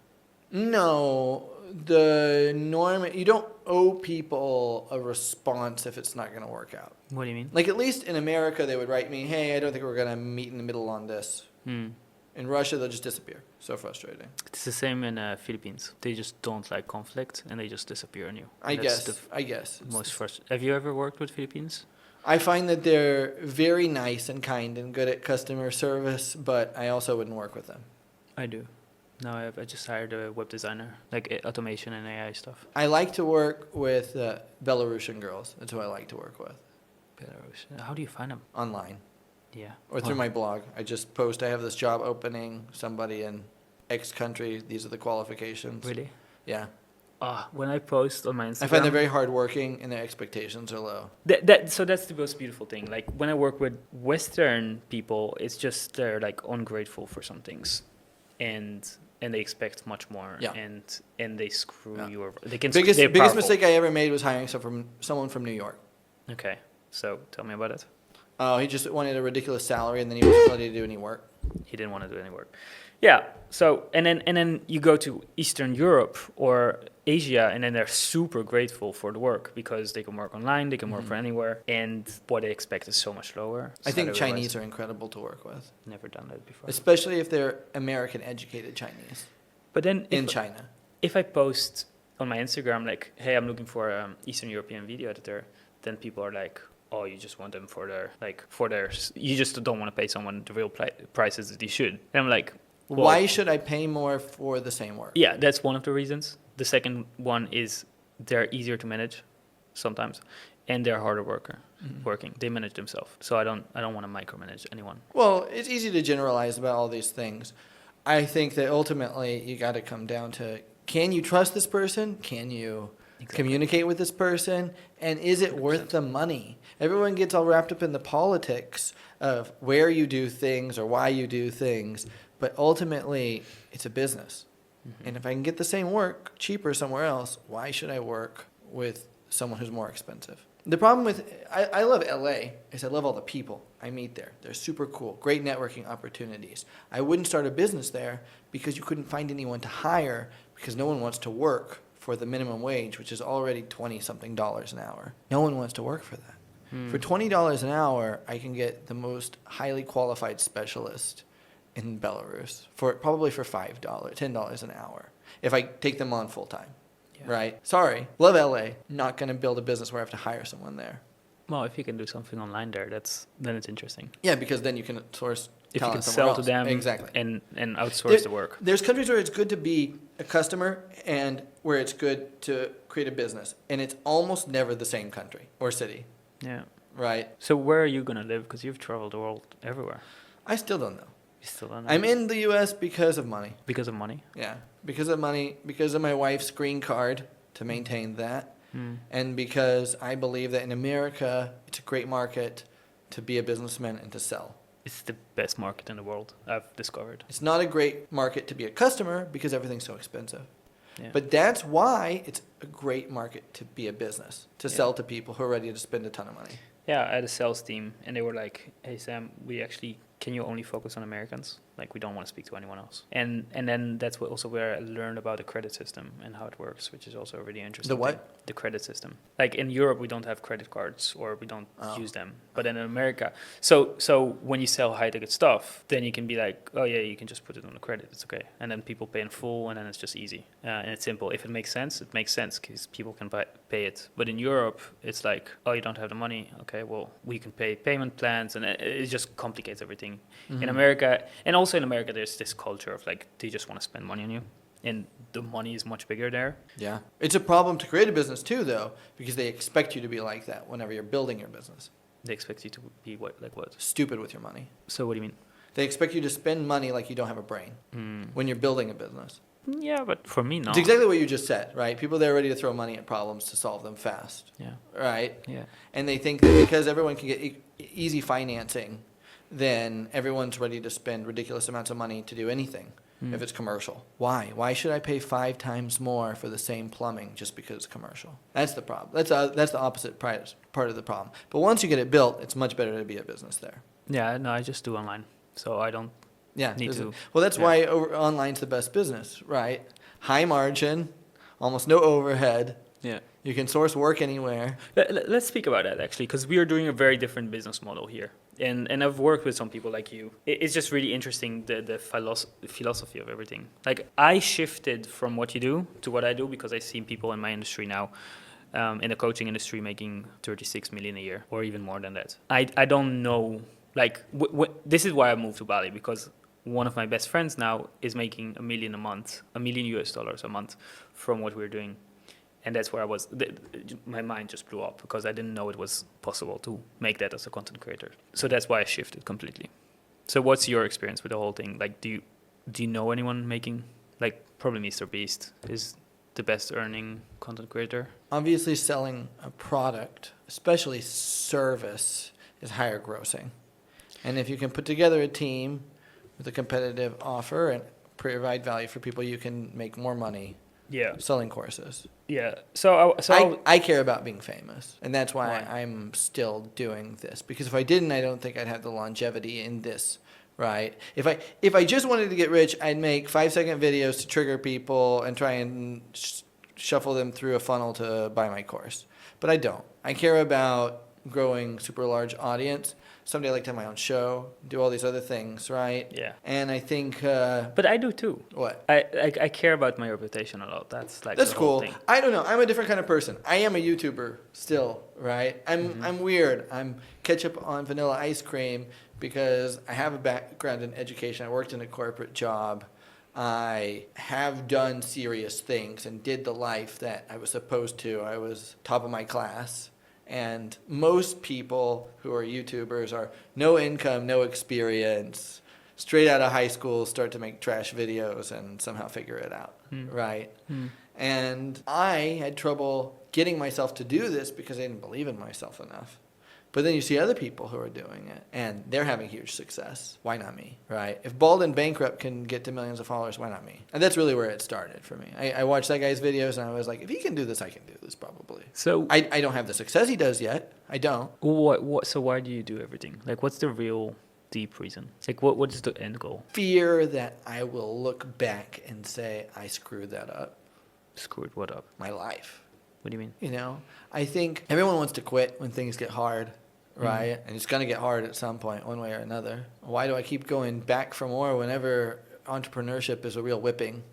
No, the norm, you don't owe people a response if it's not going to work out. What do you mean? Like, at least in America, they would write me, hey, I don't think we're going to meet in the middle on this. Hmm. In Russia, they'll just disappear. So frustrating. It's the same in Philippines. They just don't like conflict and they just disappear on you. I That's guess. Most frustrating. Have you ever worked with Philippines? I find that they're very nice and kind and good at customer service, but I also wouldn't work with them. I do. Now I just hired a web designer, like automation and AI stuff. I like to work with Belarusian girls. That's who I like to work with. Belarus. How do you find them? Online. Yeah. Or through my blog. I just post, I have this job opening, somebody in X country, these are the qualifications. Really? Yeah. When I post on my Instagram, I find they're very hardworking and their expectations are low. So that's the most beautiful thing. Like when I work with Western people, it's just they're like ungrateful for some things, and they expect much more. Yeah. And they screw you over. They can. Biggest mistake I ever made was hiring someone from New York. Okay, so tell me about it. Oh, he just wanted a ridiculous salary and then he wasn't ready to do any work. He didn't want to do any work. Yeah. So and then you go to Eastern Europe or Asia, and then they're super grateful for the work because they can work online, they can work from anywhere, and what they expect is so much lower. I think Chinese are incredible to work with. Never done that before. Especially if they're American educated Chinese. But then in China. If I post on my Instagram like, hey, I'm looking for an Eastern European video editor, then people are like, oh, you just want them for their, you just don't want to pay someone the real prices that you should. And I'm like, well, why should I pay more for the same work? Yeah, that's one of the reasons. The second one is they're easier to manage sometimes, and they're harder working. They manage themselves. So I don't want to micromanage anyone. Well, it's easy to generalize about all these things. I think that ultimately you got to come down to, can you trust this person? Can you communicate with this person? And is it 100%. Worth the money? Everyone gets all wrapped up in the politics of where you do things or why you do things. But ultimately, it's a business. Mm-hmm. And if I can get the same work cheaper somewhere else, why should I work with someone who's more expensive? The problem with, I love LA, is I love all the people I meet there. They're super cool, great networking opportunities. I wouldn't start a business there because you couldn't find anyone to hire because no one wants to work for the minimum wage, which is already $20-something an hour. No one wants to work for that. For $20 an hour, I can get the most highly qualified specialist in Belarus probably for $5, $10 an hour if I take them on full time. Yeah. Right? Sorry. Love LA. Not going to build a business where I have to hire someone there. Well, if you can do something online there, then it's interesting. Yeah, because then you can source if you can sell else. To them exactly. and outsource the work. There's countries where it's good to be a customer and where it's good to create a business. And it's almost never the same country or city. Yeah. Right. So where are you going to live? Because you've traveled the world everywhere. I still don't know. You still don't know? I'm in the U.S. because of money. Because of money? Yeah. Because of money. Because of my wife's green card. to maintain that. Mm. And because I believe that in America, it's a great market to be a businessman and to sell. It's the best market in the world, I've discovered. It's not a great market to be a customer because everything's so expensive. Yeah. But that's why it's a great market to be a business, to Yeah. sell to people who are ready to spend a ton of money. Yeah, I had a sales team, and they were like, "Hey Sam, can you only focus on Americans? Like, we don't want to speak to anyone else." And then that's where I learned about the credit system and how it works, which is also a really interesting. The what? thing. The credit system. Like in Europe, we don't have credit cards, or we don't use them. But in America, so when you sell high ticket stuff, then you can be like, "Oh yeah, you can just put it on the credit. It's okay." And then people pay in full, and then it's just easy and it's simple. If it makes sense, it makes sense because people can pay it. But in Europe, it's like, "Oh, you don't have the money. Okay, well, we can pay payment plans," and it just complicates everything. Mm-hmm. In America, and also in America, there's this culture of like they just want to spend money on you, and the money is much bigger there. Yeah. It's a problem to create a business too, though, because they expect you to be like that whenever you're building your business. They expect you to be what? Stupid with your money. So what do you mean? They expect you to spend money like you don't have a brain when you're building a business. Yeah, but for me, no. It's exactly what you just said, right? People that are ready to throw money at problems to solve them fast, Yeah. right? Yeah. And they think that because everyone can get easy financing, then everyone's ready to spend ridiculous amounts of money to do anything if it's commercial. Why? Why should I pay 5 times more for the same plumbing just because it's commercial? That's the problem. That's the opposite part of the problem. But once you get it built, it's much better to be a business there. Yeah, no, I just do online, so I don't Yeah. need to. Well, that's yeah. why online's the best business, right? High margin, almost no overhead. Yeah. You can source work anywhere. Let's speak about that actually, because we are doing a very different business model here. And I've worked with some people like you. It's just really interesting, the philosophy of everything. Like, I shifted from what you do to what I do because I've seen people in my industry now, in the coaching industry, making 36 million a year or even more than that. I don't know. Like, this is why I moved to Bali, because one of my best friends now is making $1 million a month, $1 million US a month from what we're doing. And that's where I was, my mind just blew up because I didn't know it was possible to make that as a content creator. So that's why I shifted completely. So what's your experience with the whole thing? Like, do you know anyone making, like, probably Mr. Beast is the best earning content creator? Obviously, selling a product, especially service, is higher grossing. And if you can put together a team with a competitive offer and provide value for people, you can make more money. Yeah. Selling courses. Yeah. I care about being famous, and that's why I'm still doing this. Because if I didn't, I don't think I'd have the longevity in this, right? If I just wanted to get rich, I'd make 5-second videos to trigger people and try and shuffle them through a funnel to buy my course. But I don't. I care about growing super large audience. Someday I'd like to have my own show, do all these other things, right? Yeah. And I think... but I do too. What? I care about my reputation a lot. That's like That's the whole cool. thing. I don't know. I'm a different kind of person. I am a YouTuber still, right? I'm weird. I'm ketchup on vanilla ice cream because I have a background in education. I worked in a corporate job. I have done serious things and did the life that I was supposed to. I was top of my class. And most people who are YouTubers are no income, no experience, straight out of high school, start to make trash videos and somehow figure it out, right? And I had trouble getting myself to do this because I didn't believe in myself enough. But then you see other people who are doing it, and they're having huge success. Why not me, right? If Bald and Bankrupt can get to millions of followers, why not me? And that's really where it started for me. I watched that guy's videos, and I was like, if he can do this, I can do this probably. So I don't have the success he does yet. I don't. What? So why do you do everything? Like, what's the real deep reason? Like, what is the end goal? Fear that I will look back and say, I screwed that up. Screwed what up? My life. What do you mean? You know, I think everyone wants to quit when things get hard. Right? And it's going to get hard at some point, one way or another. Why do I keep going back for more whenever entrepreneurship is a real whipping,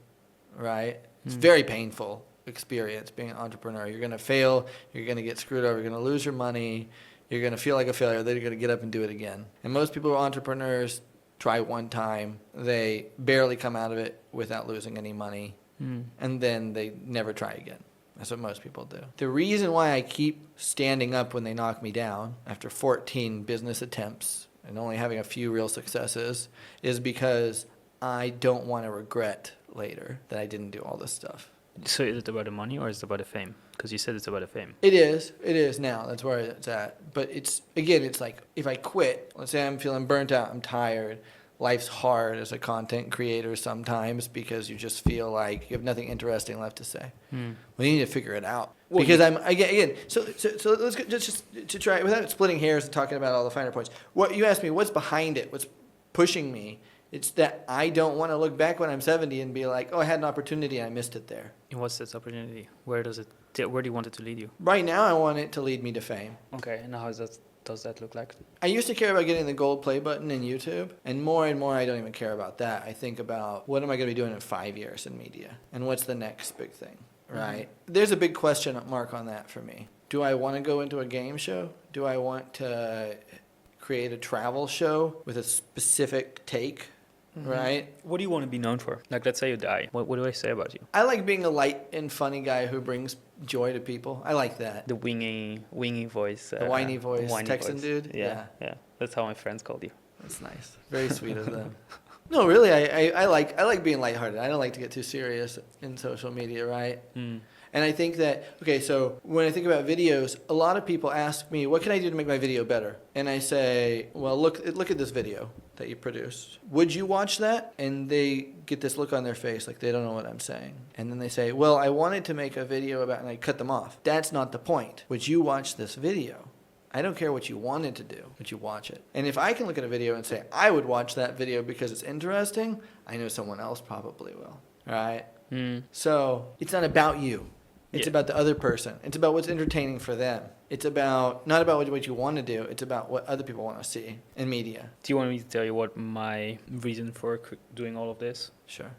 right? It's very painful experience being an entrepreneur. You're going to fail. You're going to get screwed over. You're going to lose your money. You're going to feel like a failure. Then you're going to get up and do it again. And most people who are entrepreneurs try one time. They barely come out of it without losing any money. And then they never try again. That's what most people do. The reason why I keep standing up when they knock me down after 14 business attempts and only having a few real successes is because I don't want to regret later that I didn't do all this stuff. So is it about the money or is it about the fame? Because you said it's about the fame. It is now. That's where it's at. But it's like if I quit, let's say I'm feeling burnt out, I'm tired, life's hard as a content creator sometimes because you just feel like you have nothing interesting left to say. Well, you need to figure it out. Well, Because so let's go, just to try without splitting hairs and talking about all the finer points. What you asked me, what's behind it? What's pushing me? It's that I don't want to look back when I'm 70 and be like, oh, I had an opportunity and I missed it there. And what's this opportunity? Where do you want it to lead you? Right now, I want it to lead me to fame. Okay, and how does that look like? I used to care about getting the gold play button in YouTube, and more I don't even care about that. I think about what am I going to be doing in 5 years in media, and what's the next big thing, right? There's a big question mark on that for me. Do I want to go into a game show? Do I want to create a travel show with a specific take? Right? What do you want to be known for? Like, let's say you die. What do I say about you? I like being a light and funny guy who brings joy to people. I like that. The wingy voice. The whiny voice, Texan dude? Yeah. That's how my friends called you. That's nice. Very sweet of them. No, really, I like being lighthearted. I don't like to get too serious in social media, right? And I think that, okay, so when I think about videos, a lot of people ask me, what can I do to make my video better? And I say, well, look at this video that you produced. Would you watch that? And they get this look on their face like they don't know what I'm saying. And then they say, well, I wanted to make a video about, and I cut them off. That's not the point. Would you watch this video? I don't care what you wanted to do, but you watch it. And if I can look at a video and say, I would watch that video because it's interesting, I know someone else probably will, right? So it's not about you. It's about the other person. It's about what's entertaining for them. It's about not about what you want to do. It's about what other people want to see in media. Do you want me to tell you what my reason for doing all of this? Sure.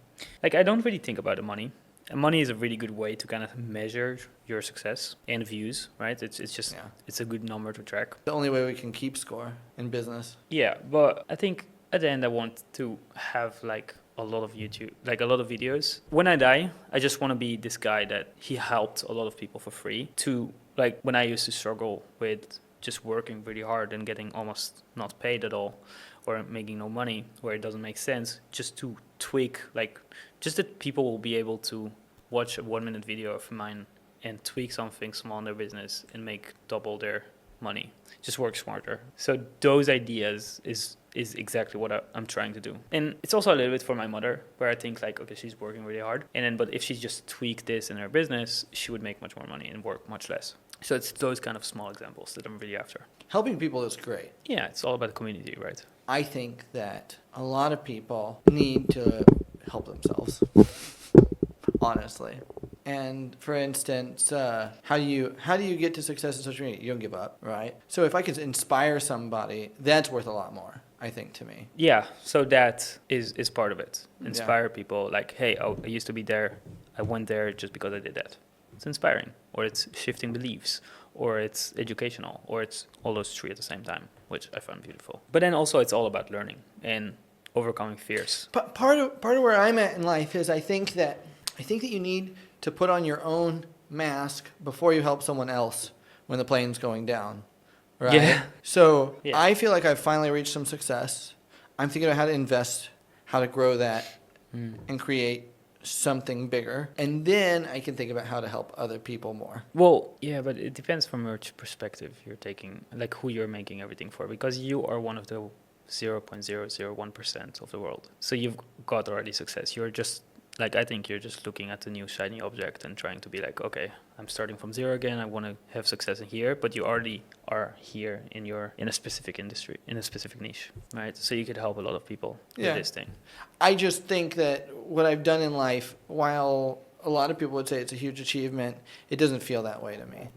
Like, I don't really think about the money. And money is a really good way to kind of measure your success and views, right? It's just it's a good number to track. The only way we can keep score in business. Yeah, but I think at the end I want to have like a lot of videos. When I die, I just want to be this guy that he helped a lot of people for free to, like, when I used to struggle with just working really hard and getting almost not paid at all or making no money where it doesn't make sense, just to tweak, like, just that people will be able to watch a 1 minute video of mine and tweak something small in their business and make double their money. Just work smarter. So those ideas is exactly what I'm trying to do. And it's also a little bit for my mother, where I think like, okay, she's working really hard. And then, but if she just tweaked this in her business, she would make much more money and work much less. So it's those kind of small examples that I'm really after. Helping people is great. Yeah, it's all about the community, right? I think that a lot of people need to help themselves, honestly. And for instance, how do you get to success in social media? You don't give up, right? So if I could inspire somebody, that's worth a lot more, I think, to me. Yeah, so that is part of it. Inspire people like, hey, I used to be there. I went there just because I did that. It's inspiring, or it's shifting beliefs, or it's educational, or it's all those three at the same time, which I find beautiful. But then also it's all about learning and overcoming fears. Part of where I'm at in life is I think that you need to put on your own mask before you help someone else when the plane's going down, right? Yeah. So I feel like I've finally reached some success. I'm thinking about how to invest, how to grow that, and create something bigger. And then I can think about how to help other people more. Well, yeah, but it depends from which perspective you're taking, like who you're making everything for, because you are one of the 0.001% of the world. So you've got already success. You're just like, I think you're just looking at the new shiny object and trying to be like, okay, I'm starting from zero again. I want to have success in here, but you already are here in a specific industry, in a specific niche, right? So you could help a lot of people with this thing. I just think that what I've done in life, while a lot of people would say it's a huge achievement, it doesn't feel that way to me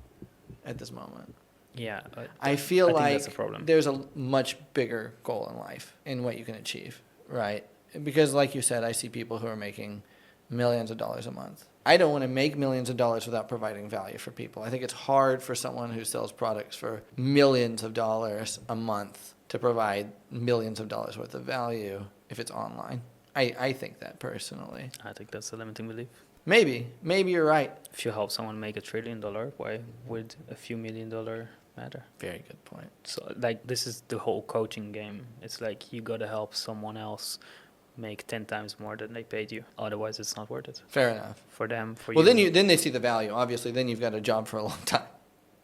at this moment. Yeah. I feel like that's a problem. There's a much bigger goal in life in what you can achieve, right? Because like you said, I see people who are making millions of dollars a month. I don't want to make millions of dollars without providing value for people. I think it's hard for someone who sells products for millions of dollars a month to provide millions of dollars worth of value if it's online. I think that personally. I think that's a limiting belief. Maybe you're right. If you help someone make $1 trillion, why would a few $1 million matter? Very good point. So like, this is the whole coaching game. It's like you got to help someone else make 10 times more than they paid you. Otherwise, it's not worth it Fair enough. for them, for Well, you. then they see the value. Obviously, then you've got a job for a long time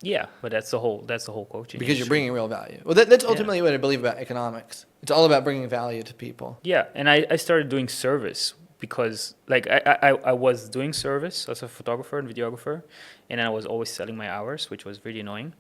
Yeah, but that's the whole coaching because you're industry. bringing real value. Well, that's Yeah. ultimately what I believe about economics. It's all about bringing value to people. Yeah, and I started doing service because like I was doing service as a photographer and videographer, and I was always selling my hours, which was really annoying.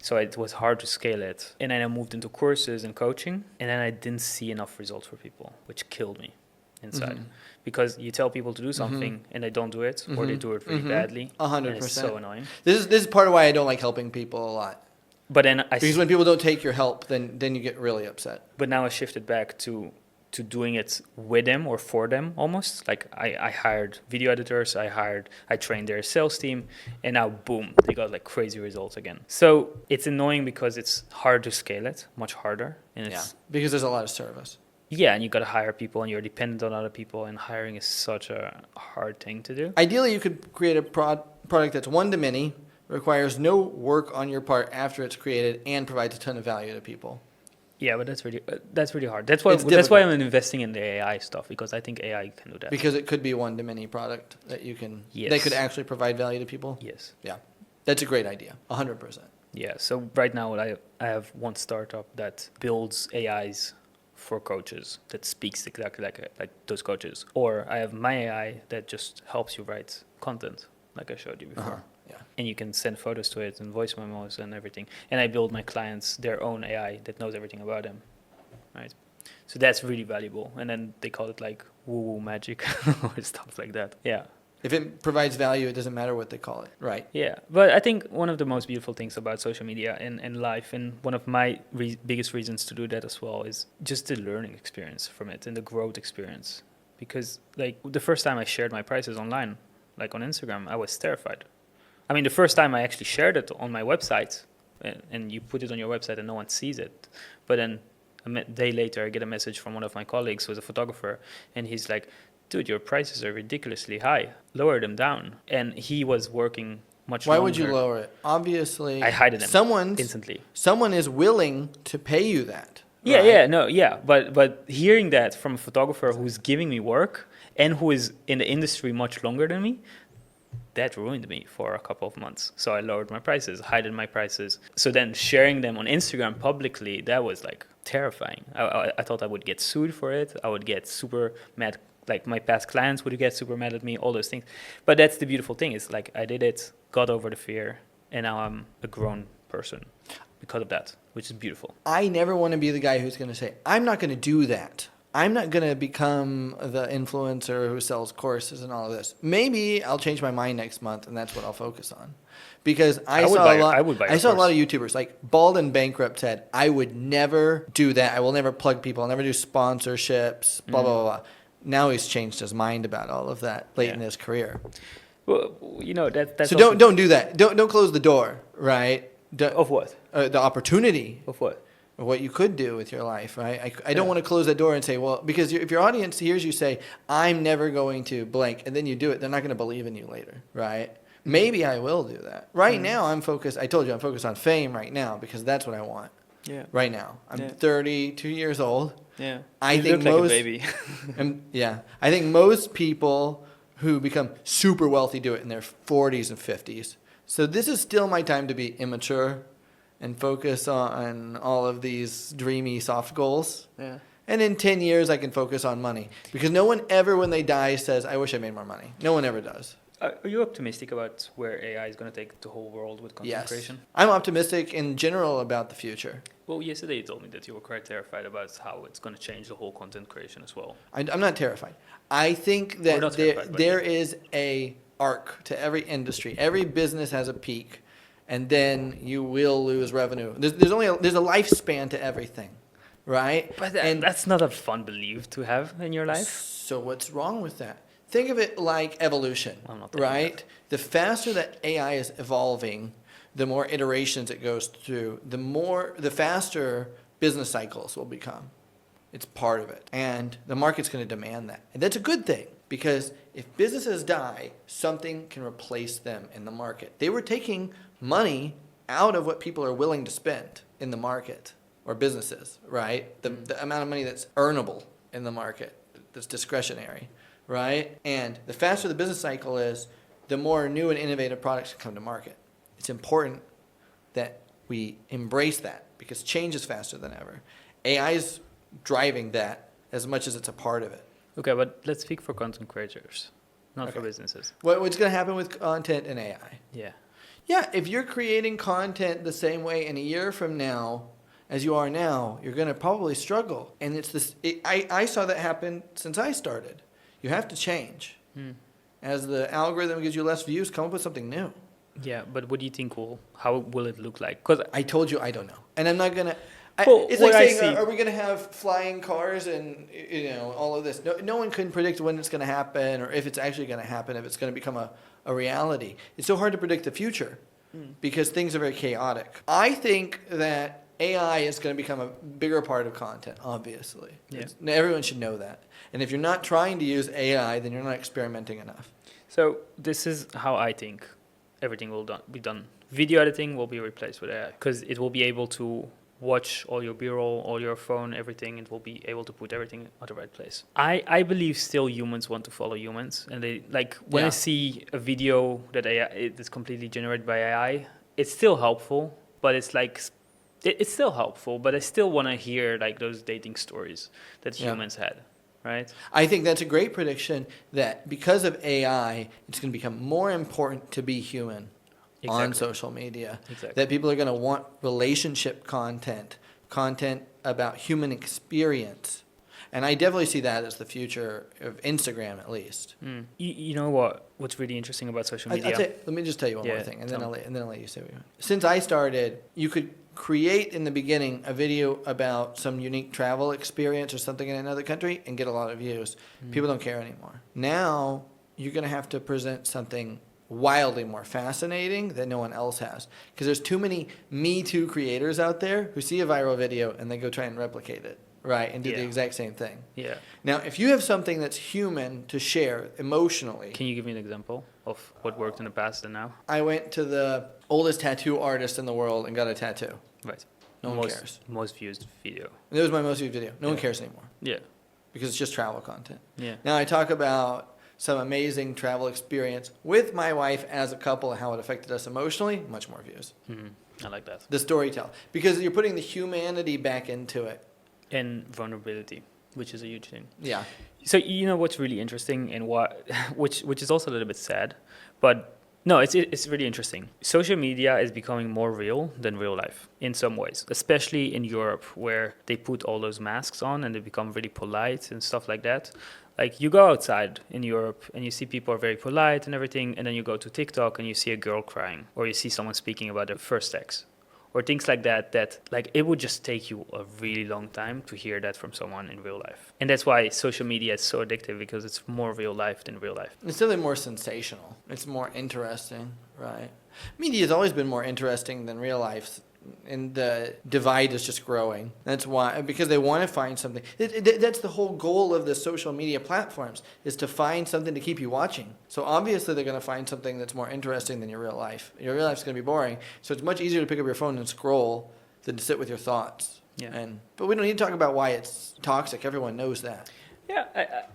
So it was hard to scale it. And then I moved into courses and coaching, and then I didn't see enough results for people, which killed me inside. Mhm. Because you tell people to do something and they don't do it, or they do it really badly. 100%. And it's so annoying. This is part of why I don't like helping people a lot. But then Because when people don't take your help, then you get really upset. but now I shifted back to doing it with them or for them almost. Like I hired video editors, I trained their sales team, and now boom, they got like crazy results again. So it's annoying because it's hard to scale it, much harder. And Yeah, it's because there's a lot of service. yeah, and you gotta hire people and you're dependent on other people, and hiring is such a hard thing to do. Ideally, you could create a product that's one to many, requires no work on your part after it's created, and provides a ton of value to people. Yeah, but that's really hard. That's why It's that's why difficult. I'm investing in the AI stuff, because I think AI can do that. Because it could be one to many product that you can that Yes. could actually provide value to people. Yes. Yeah, that's a great idea. 100%. Yeah. So right now, I have one startup that builds AIs for coaches that speaks exactly like those coaches, or I have my AI that just helps you write content, like I showed you before. Uh-huh. Yeah. And you can send photos to it and voice memos and everything. And I build my clients their own AI that knows everything about them, right? So that's really valuable. And then they call it like woo-woo magic or stuff like that. Yeah. If it provides value, it doesn't matter what they call it. Right. Yeah. But I think one of the most beautiful things about social media and life, and one of my biggest reasons to do that as well, is just the learning experience from it and the growth experience. Because like the first time I shared my prices online, like on Instagram, I was terrified. I mean, the first time I actually shared it on my website, and you put it on your website and no one sees it. But then a day later, I get a message from one of my colleagues who's a photographer, and he's like, dude, your prices are ridiculously high. Lower them down. And he was working much Why longer. would you lower it? Obviously, I hide them instantly. Someone is willing to pay you that. Yeah, right? yeah, no, yeah. But hearing that from a photographer who's giving me work and who is in the industry much longer than me, that ruined me for a couple of months. So I lowered my prices, hidden my prices. So then sharing them on Instagram publicly, that was like terrifying. I thought I would get sued for it. I would get super mad. Like my past clients would get super mad at me, all those things. But that's the beautiful thing, is like I did it, got over the fear, and now I'm a grown person because of that, which is beautiful. I never want to be the guy who's going to say, I'm not going to do that. I'm not going to become the influencer who sells courses and all of this. Maybe I'll change my mind next month, and that's what I'll focus on. Because I saw a lot of YouTubers, like Bald and Bankrupt said, I would never do that. I will never plug people. I'll never do sponsorships, blah, blah, blah. Now he's changed his mind about all of that late in his career. Well, you know, that's so also don't do that. Don't close the door, right? Of what? The opportunity. Of what? Of what you could do with your life, right? I don't want to close that door and say, well, because if your audience hears you say, I'm never going to blank, and then you do it, they're not going to believe in you later, right? Maybe I will do that. Right now, I'm focused. I told you I'm focused on fame right now because that's what I want. Yeah. Right now, I'm 32 years old. Yeah. I You think look most, like a baby. I think most people who become super wealthy do it in their 40s and 50s. So this is still my time to be immature and focus on all of these dreamy soft goals. Yeah. And in 10 years, I can focus on money. Because no one ever, when they die, says, I wish I made more money. No one ever does. Are you optimistic about where AI is going to take the whole world with content creation? I'm optimistic in general about the future. Well, yesterday you told me that you were quite terrified about how it's going to change the whole content creation as well. I'm not terrified. I think that there is a arc to every industry. Every business has a peak, and then you will lose revenue. There's a lifespan to everything, right? But that's not a fun belief to have in your life. So what's wrong with that? Think of it like evolution, I'm not right? The faster that AI is evolving, the more iterations it goes through, the faster business cycles will become. It's part of it. And the market's going to demand that. And that's a good thing, because if businesses die, something can replace them in the market. They were taking money out of what people are willing to spend in the market, or businesses, right? The amount of money that's earnable in the market. that's discretionary, right? And the faster the business cycle is, the more new and innovative products can come to market. It's important that we embrace that because change is faster than ever. AI is driving that as much as it's a part of it. Okay, but let's speak for content creators, not for Okay. businesses. What's going to happen with content and AI? Yeah. Yeah, if you're creating content the same way in a year from now as you are now, you're going to probably struggle. And it's this. I saw that happen since I started. You have to change. As the algorithm gives you less views, come up with something new. Yeah, but what do you think how will it look like? Because I told you I don't know, and I'm not gonna. Well, it's like what I saying, see- are we gonna have flying cars and all of this? No one can predict when it's gonna happen or if it's actually gonna happen. If it's gonna become a reality, it's so hard to predict the future because things are very chaotic. I think that AI is going to become a bigger part of content. Obviously, Yeah. Everyone should know that. And if you're not trying to use AI, then you're not experimenting enough. So this is how I think everything will be done. Video editing will be replaced with AI because it will be able to watch all your B-roll, all your phone, everything. It will be able to put everything at the right place. I believe still humans want to follow humans. And they like when I Yeah. see a video that AI it is completely generated by AI, it's still helpful, but it's like it's still helpful, but I still want to hear like those dating stories that Yeah. humans had, right? I think that's a great prediction that because of AI, it's going to become more important to be human on Exactly. social media. Exactly. That people are going to want relationship content about human experience. And I definitely see that as the future of Instagram, at least. You know what's really interesting about social media? Let me just tell you one more Yeah, thing, and tell then me. I'll let you say what you want. Since I started, you could create in the beginning a video about some unique travel experience or something in another country and get a lot of views. People don't care anymore. Now you're going to have to present something wildly more fascinating that no one else has, because there's too many Me Too creators out there who see a viral video and they go try and replicate it, right, and do the Yeah. exact same thing. Yeah. Now, if you have something that's human to share emotionally, Can you give me an example of what worked in the past and now? I went to the oldest tattoo artist in the world and got a tattoo. Right. No one cares. Most viewed video. And it was my most viewed video. No one Yeah. cares anymore Yeah. because it's just travel content. Yeah. Now I talk about some amazing travel experience with my wife as a couple and how it affected us emotionally, much more views. I like that. The storytell. Because you're putting the humanity back into it. And vulnerability, which is a huge thing. Yeah. So you know what's really interesting and which is also a little bit sad, but no, it's really interesting. Social media is becoming more real than real life in some ways, especially in Europe where they put all those masks on and they become really polite and stuff like that. Like you go outside in Europe and you see people are very polite and everything, and then you go to TikTok and you see a girl crying, or you see someone speaking about their first sex, or things like that, that like it would just take you a really long time to hear that from someone in real life. And that's why social media is so addictive, because it's more real life than real life. It's definitely more sensational. It's more interesting, right? Media has always been more interesting than real life, and the divide is just growing. That's why, because they want to find something. That's the whole goal of the social media platforms, is to find something to keep you watching. So obviously they're going to find something that's more interesting than your real life. Your real life's going to be boring, so it's much easier to pick up your phone and scroll than to sit with your thoughts. Yeah. But we don't need to talk about why it's toxic. Everyone knows that. Yeah,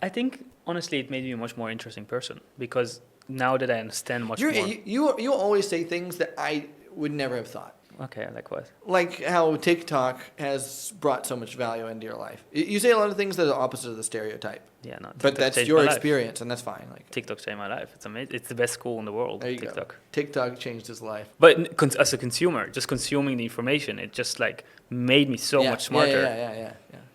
I think honestly it made me a much more interesting person, because now that I understand much more. You always say things that I would never have thought. Okay, like what? Like how TikTok has brought so much value into your life. You say a lot of things that are opposite of the stereotype. Yeah, no. But TikTok that's changed your my life. experience, and that's fine. Like TikTok changed my life. It's amazing. It's the best school in the world. there you TikTok. go. TikTok changed his life. But as a consumer, just consuming the information, it just like made me so much smarter. Yeah.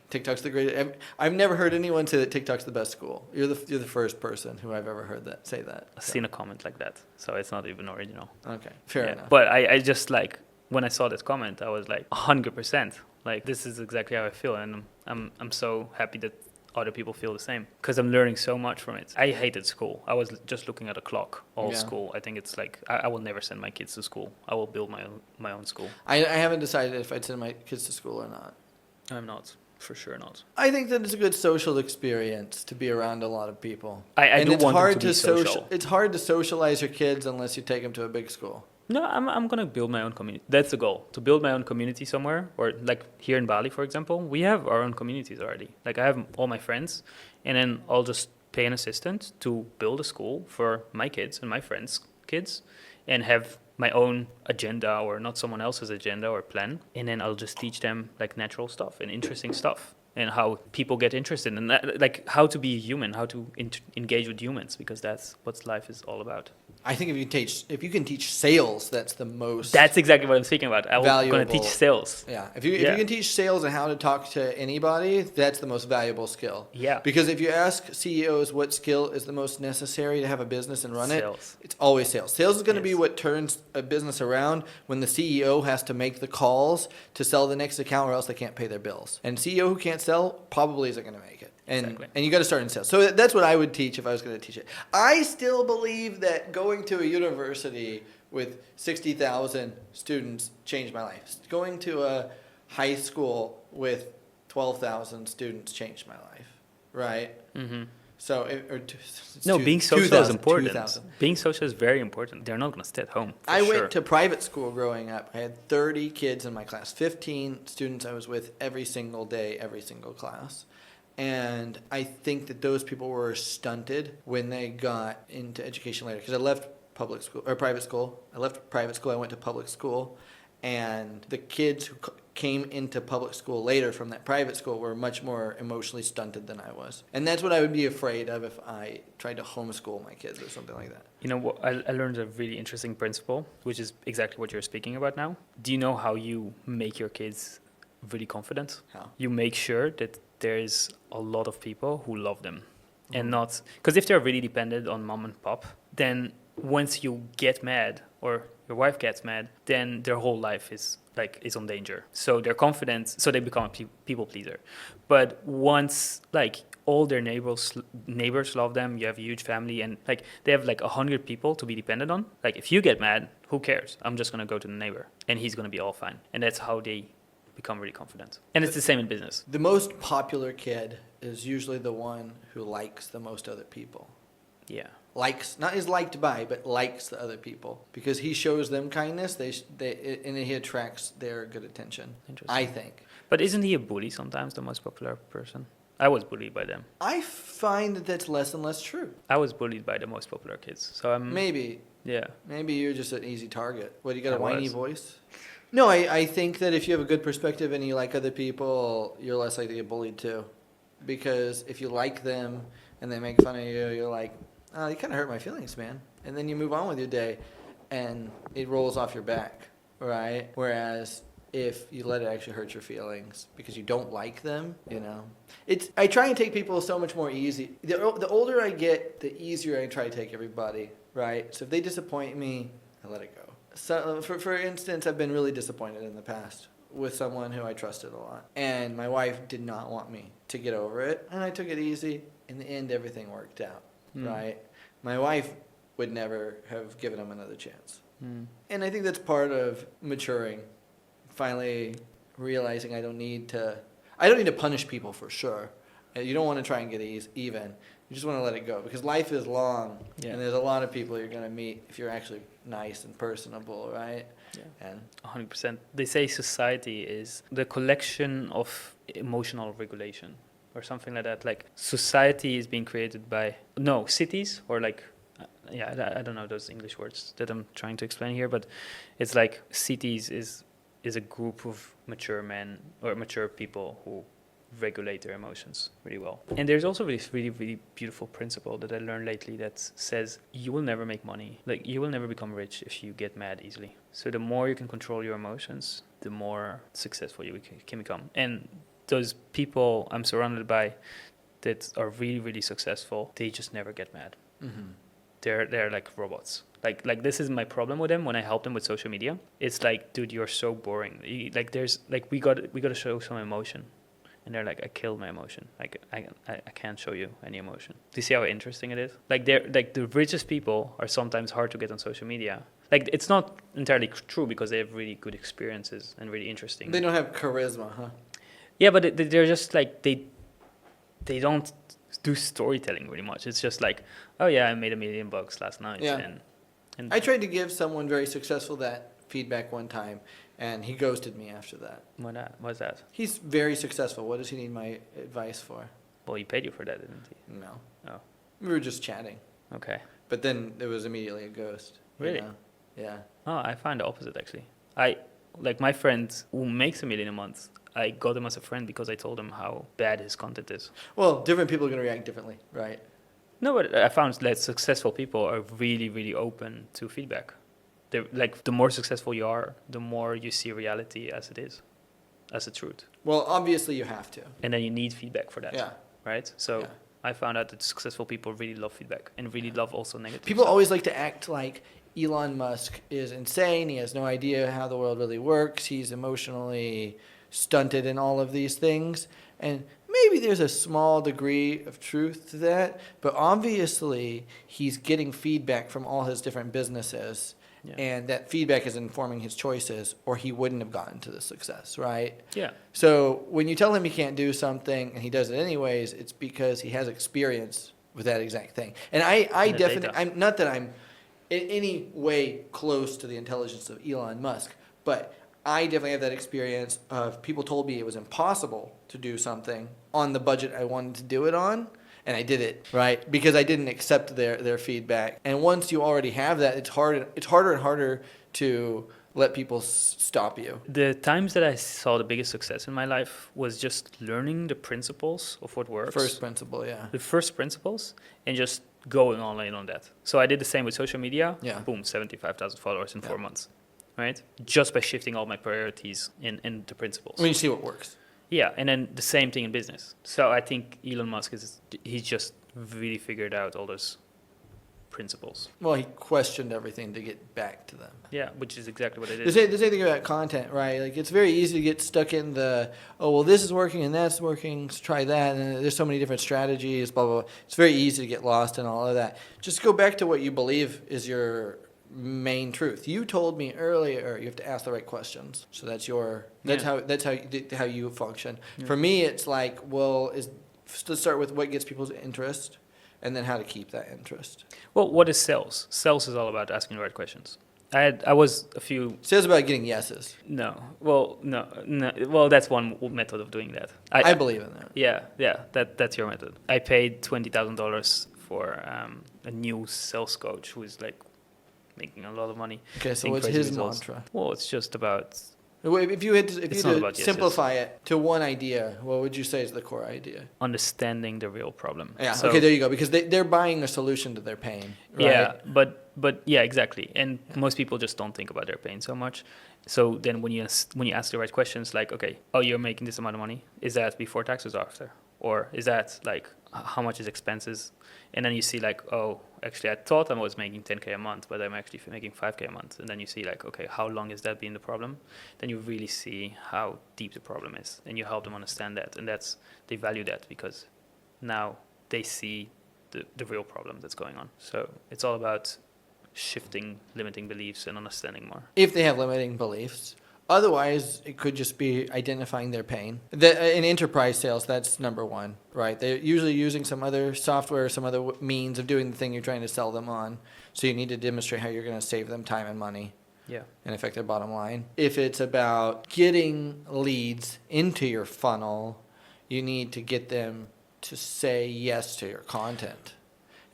TikTok's the greatest. I've never heard anyone say that TikTok's the best school. You're the first person who I've ever heard that say that. I've seen a comment like that, so it's not even original. Okay, fair enough. But I just like when I saw this comment, I was like 100%. Like this is exactly how I feel, and I'm so happy that other people feel the same, because I'm learning so much from it. I hated school. I was just looking at a clock all Yeah. school. I think it's like I will never send my kids to school. I will build my own school. I haven't decided if I'd send my kids to school or not. I'm not. For sure not. I think that it's a good social experience to be around a lot of people. I And do it's want them hard to be social. It's hard to socialize your kids unless you take them to a big school. No, I'm gonna build my own community. That's the goal, to build my own community somewhere, or like here in Bali, for example, we have our own communities already. Like I have all my friends, and then I'll just pay an assistant to build a school for my kids and my friends' kids, and have my own agenda or not someone else's agenda or plan, and then I'll just teach them like natural stuff and interesting stuff. And how people get interested in that, like how to be human, how to engage with humans, because that's what life is all about. I think if you can teach sales, that's the most. That's exactly what I'm speaking about. I'm going to Valuable. teach sales. Yeah, if you can teach sales and how to talk to anybody, that's the most valuable skill. Yeah. Because if you ask CEOs what skill is the most necessary to have a business and run Sales. it's always sales. Sales is going to be Yes. what turns a business around when the CEO has to make the calls to sell the next account, or else they can't pay their bills. And CEO who can't sell probably isn't going to make it. Exactly. And you got to start in sales. So that's what I would teach if I was going to teach it. I still believe that going to a university with 60,000 students changed my life. Going to a high school with 12,000 students changed my life, right? Mm-hmm. So, Being social is 2,000, important. 2,000. Being social is very important. They're not going to stay at home. I sure. went to private school growing up. I had 30 kids in my class, 15 students I was with every single day, every single class. And I think that those people were stunted when they got into education later. Because I left public school or private school. I left private school. I went to public school. And the kids who came into public school later from that private school were much more emotionally stunted than I was. And that's what I would be afraid of if I tried to homeschool my kids or something like that. You know what? I learned a really interesting principle, which is exactly what you're speaking about now. Do you know how you make your kids really confident? How? You make sure that there's a lot of people who love them. And not, because if they're really dependent on mom and pop, then once you get mad or your wife gets mad, then their whole life is on danger. So their confidence, so they become a people pleaser. But once like all their neighbors love them, you have a huge family, and like they have like 100 people to be dependent on. Like if you get mad, who cares? I'm just gonna go to the neighbor, and he's gonna be all fine. And that's how they become really confident. And it's the same in business. The most popular kid is usually the one who likes the most other people. Yeah. Likes, not is liked by, but likes the other people. Because he shows them kindness, and he attracts their good attention. Interesting. I think. But isn't he a bully sometimes, the most popular person? I was bullied by them. I find that that's less and less true. I was bullied by the most popular kids. So I'm... Maybe Yeah. you're just an easy target. What, you got a I whiny was. voice? No, I think that if you have a good perspective and you like other people, you're less likely to get bullied too. Because if you like them and they make fun of you, you're like, oh, you kind of hurt my feelings, man. And then you move on with your day and it rolls off your back, right? Whereas if you let it actually hurt your feelings because you don't like them, you know. I try and take people so much more easy. The older I get, the easier I try to take everybody, right? So if they disappoint me, I let it go. So for instance, I've been really disappointed in the past with someone who I trusted a lot. And my wife did not want me to get over it. And I took it easy. In the end, everything worked out, right? My wife would never have given him another chance. And I think that's part of maturing. Finally realizing I don't need to punish people for sure. You don't want to try and get even. You just want to let it go because life is long, and there's a lot of people you're going to meet if you're actually nice and personable, right? Yeah. And 100%. They say society is the collection of emotional regulation or something like that. Like society is being created by, cities or like, I don't know those English words that I'm trying to explain here, but it's like cities is a group of mature men or mature people who regulate their emotions really well. And there's also this really, really beautiful principle that I learned lately that says you will never make money. Like you will never become rich if you get mad easily. So the more you can control your emotions, the more successful you can become. And those people I'm surrounded by that are really, really successful, they just never get mad. They're like robots. Like this is my problem with them when I help them with social media. It's like, dude, you're so boring. We got to show some emotion. And they're like, I killed my emotion. Like I can't show you any emotion. Do you see how interesting it is? Like the richest people are sometimes hard to get on social media. Like it's not entirely true because they have really good experiences and really interesting. they don't have charisma, huh? Yeah, but they're just like they don't do storytelling really much. It's just like, oh yeah, I made $1 million last night, Yeah. and And I tried to give someone very successful that feedback one time, and he ghosted me after that. why not? Why's that? He's very successful. What does he need my advice for? Well, he paid you for that, didn't he? No. Oh, We were just chatting. okay. But then it was immediately a ghost. you Really? know? Yeah. Oh, I find the opposite actually. I like my friend who makes $1 million a month. I got him as a friend because I told him how bad his content is. Well, different people are going to react differently, right? No, but I found that successful people are really, really open to feedback. They're like the more successful you are, the more you see reality as it is, as the truth, Well, obviously you have to. and then you need feedback for that. Yeah. Right. So Yeah. I found out that successful people really love feedback and really love also negative. People stuff. always like to act like Elon Musk is insane. He has no idea how the world really works. He's emotionally stunted in all of these things. And maybe there's a small degree of truth to that. But obviously, he's getting feedback from all his different businesses. Yeah. And that feedback is informing his choices, or he wouldn't have gotten to the success, right? Yeah. So when you tell him he can't do something and he does it anyways, it's because he has experience with that exact thing. And I The definitely, data. I'm not that I'm in any way close to the intelligence of Elon Musk, but I definitely have that experience of people told me it was impossible to do something on the budget I wanted to do it on. And I did it, right? Because I didn't accept their feedback. And once you already have that, it's harder and harder to let people stop you. The times that I saw the biggest success in my life was just learning the principles of what works. First principle, yeah. The first principles, and just going all in on that. So I did the same with social media. Yeah. Boom, 75,000 followers in Yeah. 4 months, right? Just by shifting all my priorities in the principles. When you see what works. Yeah, and then the same thing in business. So I think Elon Musk he's just really figured out all those principles. Well, he questioned everything to get back to them. Yeah, which is exactly what I The did. same thing about content, right? Like, it's very easy to get stuck in the, oh, well, this is working and that's working, so try that, and there's so many different strategies, blah, blah, blah. It's very easy to get lost in all of that. Just go back to what you believe is your main truth. You told me earlier you have to ask the right questions. So that's how you function. Yeah. For me, it's like, well, let's start with what gets people's interest, and then how to keep that interest. Well, what is sales? Sales is all about asking the right questions. I was a few Sales about getting yeses. no. Well, that's one method of doing that. I believe in that. Yeah, that's your method. I paid $20,000 for a new sales coach who is like making a lot of money. Okay, so seeing what's crazy his results. mantra? Well, it's just about If you had It's to not about yeses. simplify it to one idea, what would you say is the core idea? understanding the real problem. Yeah. So- Okay, there you go. Because they're buying a solution to their pain. Right? Yeah, but yeah, exactly. And most people just don't think about their pain so much. So then when you ask the right questions, like, okay, oh, you're making this amount of money. Is that before taxes or after? Or is that like how much is expenses? And then you see like, oh, actually I thought I was making 10K a month, but I'm actually making 5K a month. And then you see like, okay, how long has that been the problem? Then you really see how deep the problem is, and you help them understand that. And they value that because now they see the real problem that's going on. So it's all about shifting limiting beliefs and understanding more. If they have limiting beliefs. Otherwise, it could just be identifying their pain. In enterprise sales, that's number one, right? They're usually using some other software, some other means of doing the thing you're trying to sell them on. So you need to demonstrate how you're going to save them time and money Yeah. and affect their bottom line. If it's about getting leads into your funnel, you need to get them to say yes to your content.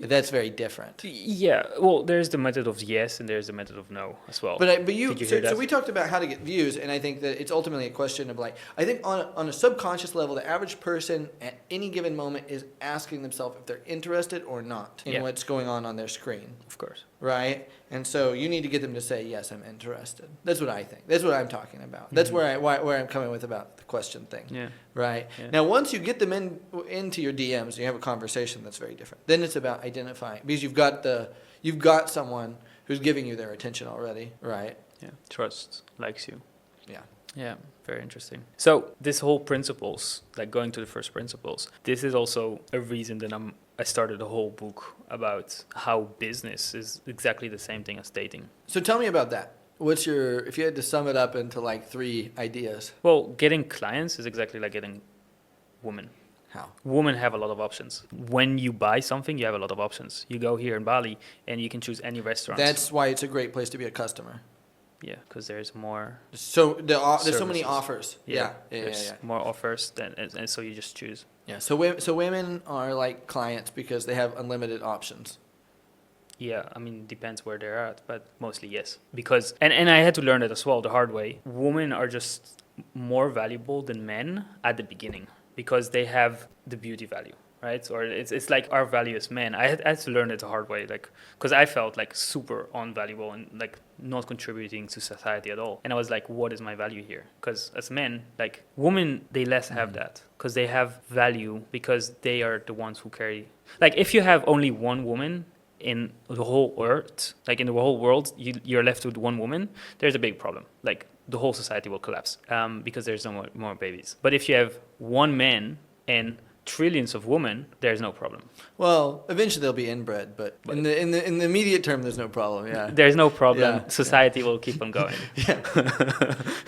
That's very different. Yeah. Well, there's the method of yes and there's the method of no as well. But you Did you hear so that? we talked about how to get views, and I think that it's ultimately a question of like, I think on a subconscious level, the average person at any given moment is asking themselves if they're interested or not in Yeah. what's going on their screen, Of course. right? And so you need to get them to say yes, I'm interested. That's what I think. That's what I'm talking about. That's Mhm. where I'm coming with about the question thing. Yeah. Right. Yeah. Now, once you get them into your DMs, you have a conversation that's very different. Then it's about identifying, because you've got someone who's giving you their attention already, right? Yeah. Trust, likes you. Yeah. Yeah, very interesting. So this whole principles, like going to the first principles, this is also a reason that I started a whole book about how business is exactly the same thing as dating. So tell me about that. If you had to sum it up into like 3 ideas? Well, getting clients is exactly like getting women. How? Women have a lot of options. When you buy something, you have a lot of options. You go here in Bali and you can choose any restaurant. That's why it's a great place to be a customer. Yeah, because there's more. So there's so many Services. offers. Yeah. There's more offers, and so you just choose. Yeah. So women are like clients because they have unlimited options. Yeah, I mean, depends where they're at, but mostly yes. Because, and I had to learn it as well the hard way. Women are just more valuable than men at the beginning because they have the beauty value, right? Or it's like our value as men. I had to learn it the hard way, like, because I felt like super unvaluable and like not contributing to society at all. And I was like, what is my value here? Because as men, like women, they less have that because they have value because they are the ones who carry. Like if you have only one woman in the whole earth, like in the whole world, you're left with one woman, there's a big problem. Like the whole society will collapse because there's no more babies. But if you have one man and trillions of women, there's no problem. Well, eventually they'll be inbred, but in the immediate term, there's no problem. Yeah. There's no problem. Yeah, Society will keep on going. Yeah.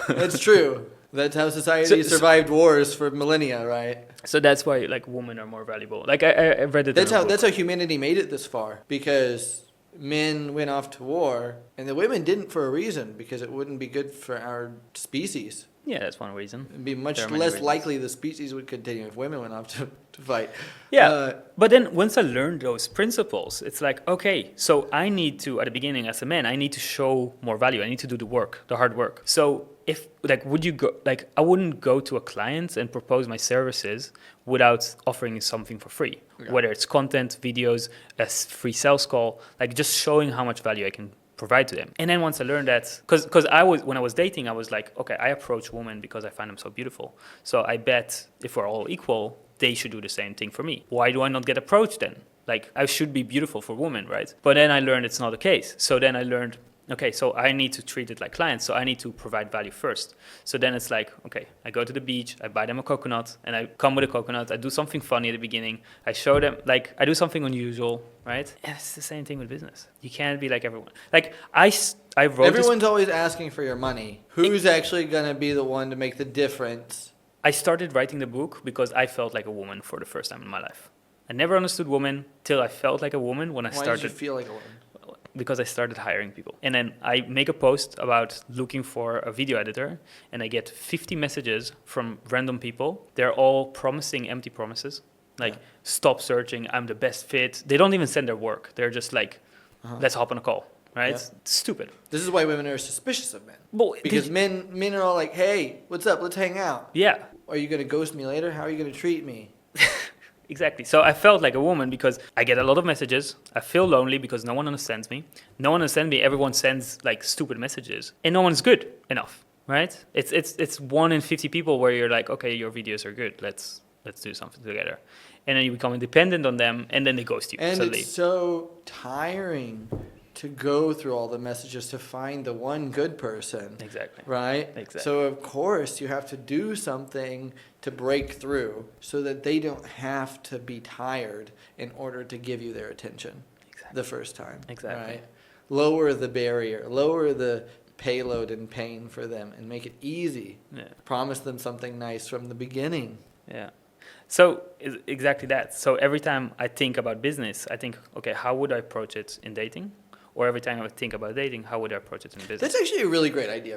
That's true. That's how society survived wars for millennia, right? So that's why like women are more valuable. Like I read it. That's how humanity made it this far, because men went off to war and the women didn't for a reason, because it wouldn't be good for our species. Yeah, that's one reason. It'd be much There are many less reasons. likely the species would continue if women went off to fight. Yeah, but then once I learned those principles, it's like, okay, so I need to, at the beginning as a man, I need to show more value. I need to do the work, the hard work. So if, like, would you go, like, I wouldn't go to a client and propose my services without offering something for free, whether it's content, videos, a free sales call, like just showing how much value I can provide to them. And then once I learned that, because when I was dating, I was like, okay, I approach women because I find them so beautiful. So I bet if we're all equal, they should do the same thing for me. Why do I not get approached then? Like I should be beautiful for women, right? But then I learned it's not the case. So then I learned, okay, so I need to treat it like clients. So I need to provide value first. So then it's like, okay, I go to the beach, I buy them a coconut, and I come with a coconut. I do something funny at the beginning. I show them, like, I do something unusual, right? And it's the same thing with business. You can't be like everyone. Like, I wrote everyone's always asking for your money. Who's actually going to be the one to make the difference? I started writing the book because I felt like a woman for the first time in my life. I never understood women till I felt like a woman when I started. Why did you feel like a woman? Because I started hiring people. And then I make a post about looking for a video editor, and I get 50 messages from random people. They're all promising empty promises. Like, stop searching, I'm the best fit. They don't even send their work. They're just like, let's hop on a call, right? Yeah. It's stupid. This is why women are suspicious of men. Well, Because men are all like, hey, what's up? Let's hang out. Yeah. Are you going to ghost me later? How are you going to treat me? Exactly. So I felt like a woman because I get a lot of messages. I feel lonely because no one understands me. No one understands me. Everyone sends like stupid messages, and no one's good enough, right? It's 1 in 50 people where you're like, okay, your videos are good. Let's do something together, and then you become dependent on them, and then they ghost you. And suddenly. it's so tiring to go through all the messages to find the one good person. Exactly. Right? Exactly. So, of course, you have to do something to break through so that they don't have to be tired in order to give you their attention the first time. Exactly. Right? Lower the barrier, lower the payload and pain for them, and make it easy. Yeah. Promise them something nice from the beginning. Yeah. So exactly that. So every time I think about business, I think, okay, how would I approach it in dating? Or every time I think about dating, how would I approach it in business? That's actually a really great idea.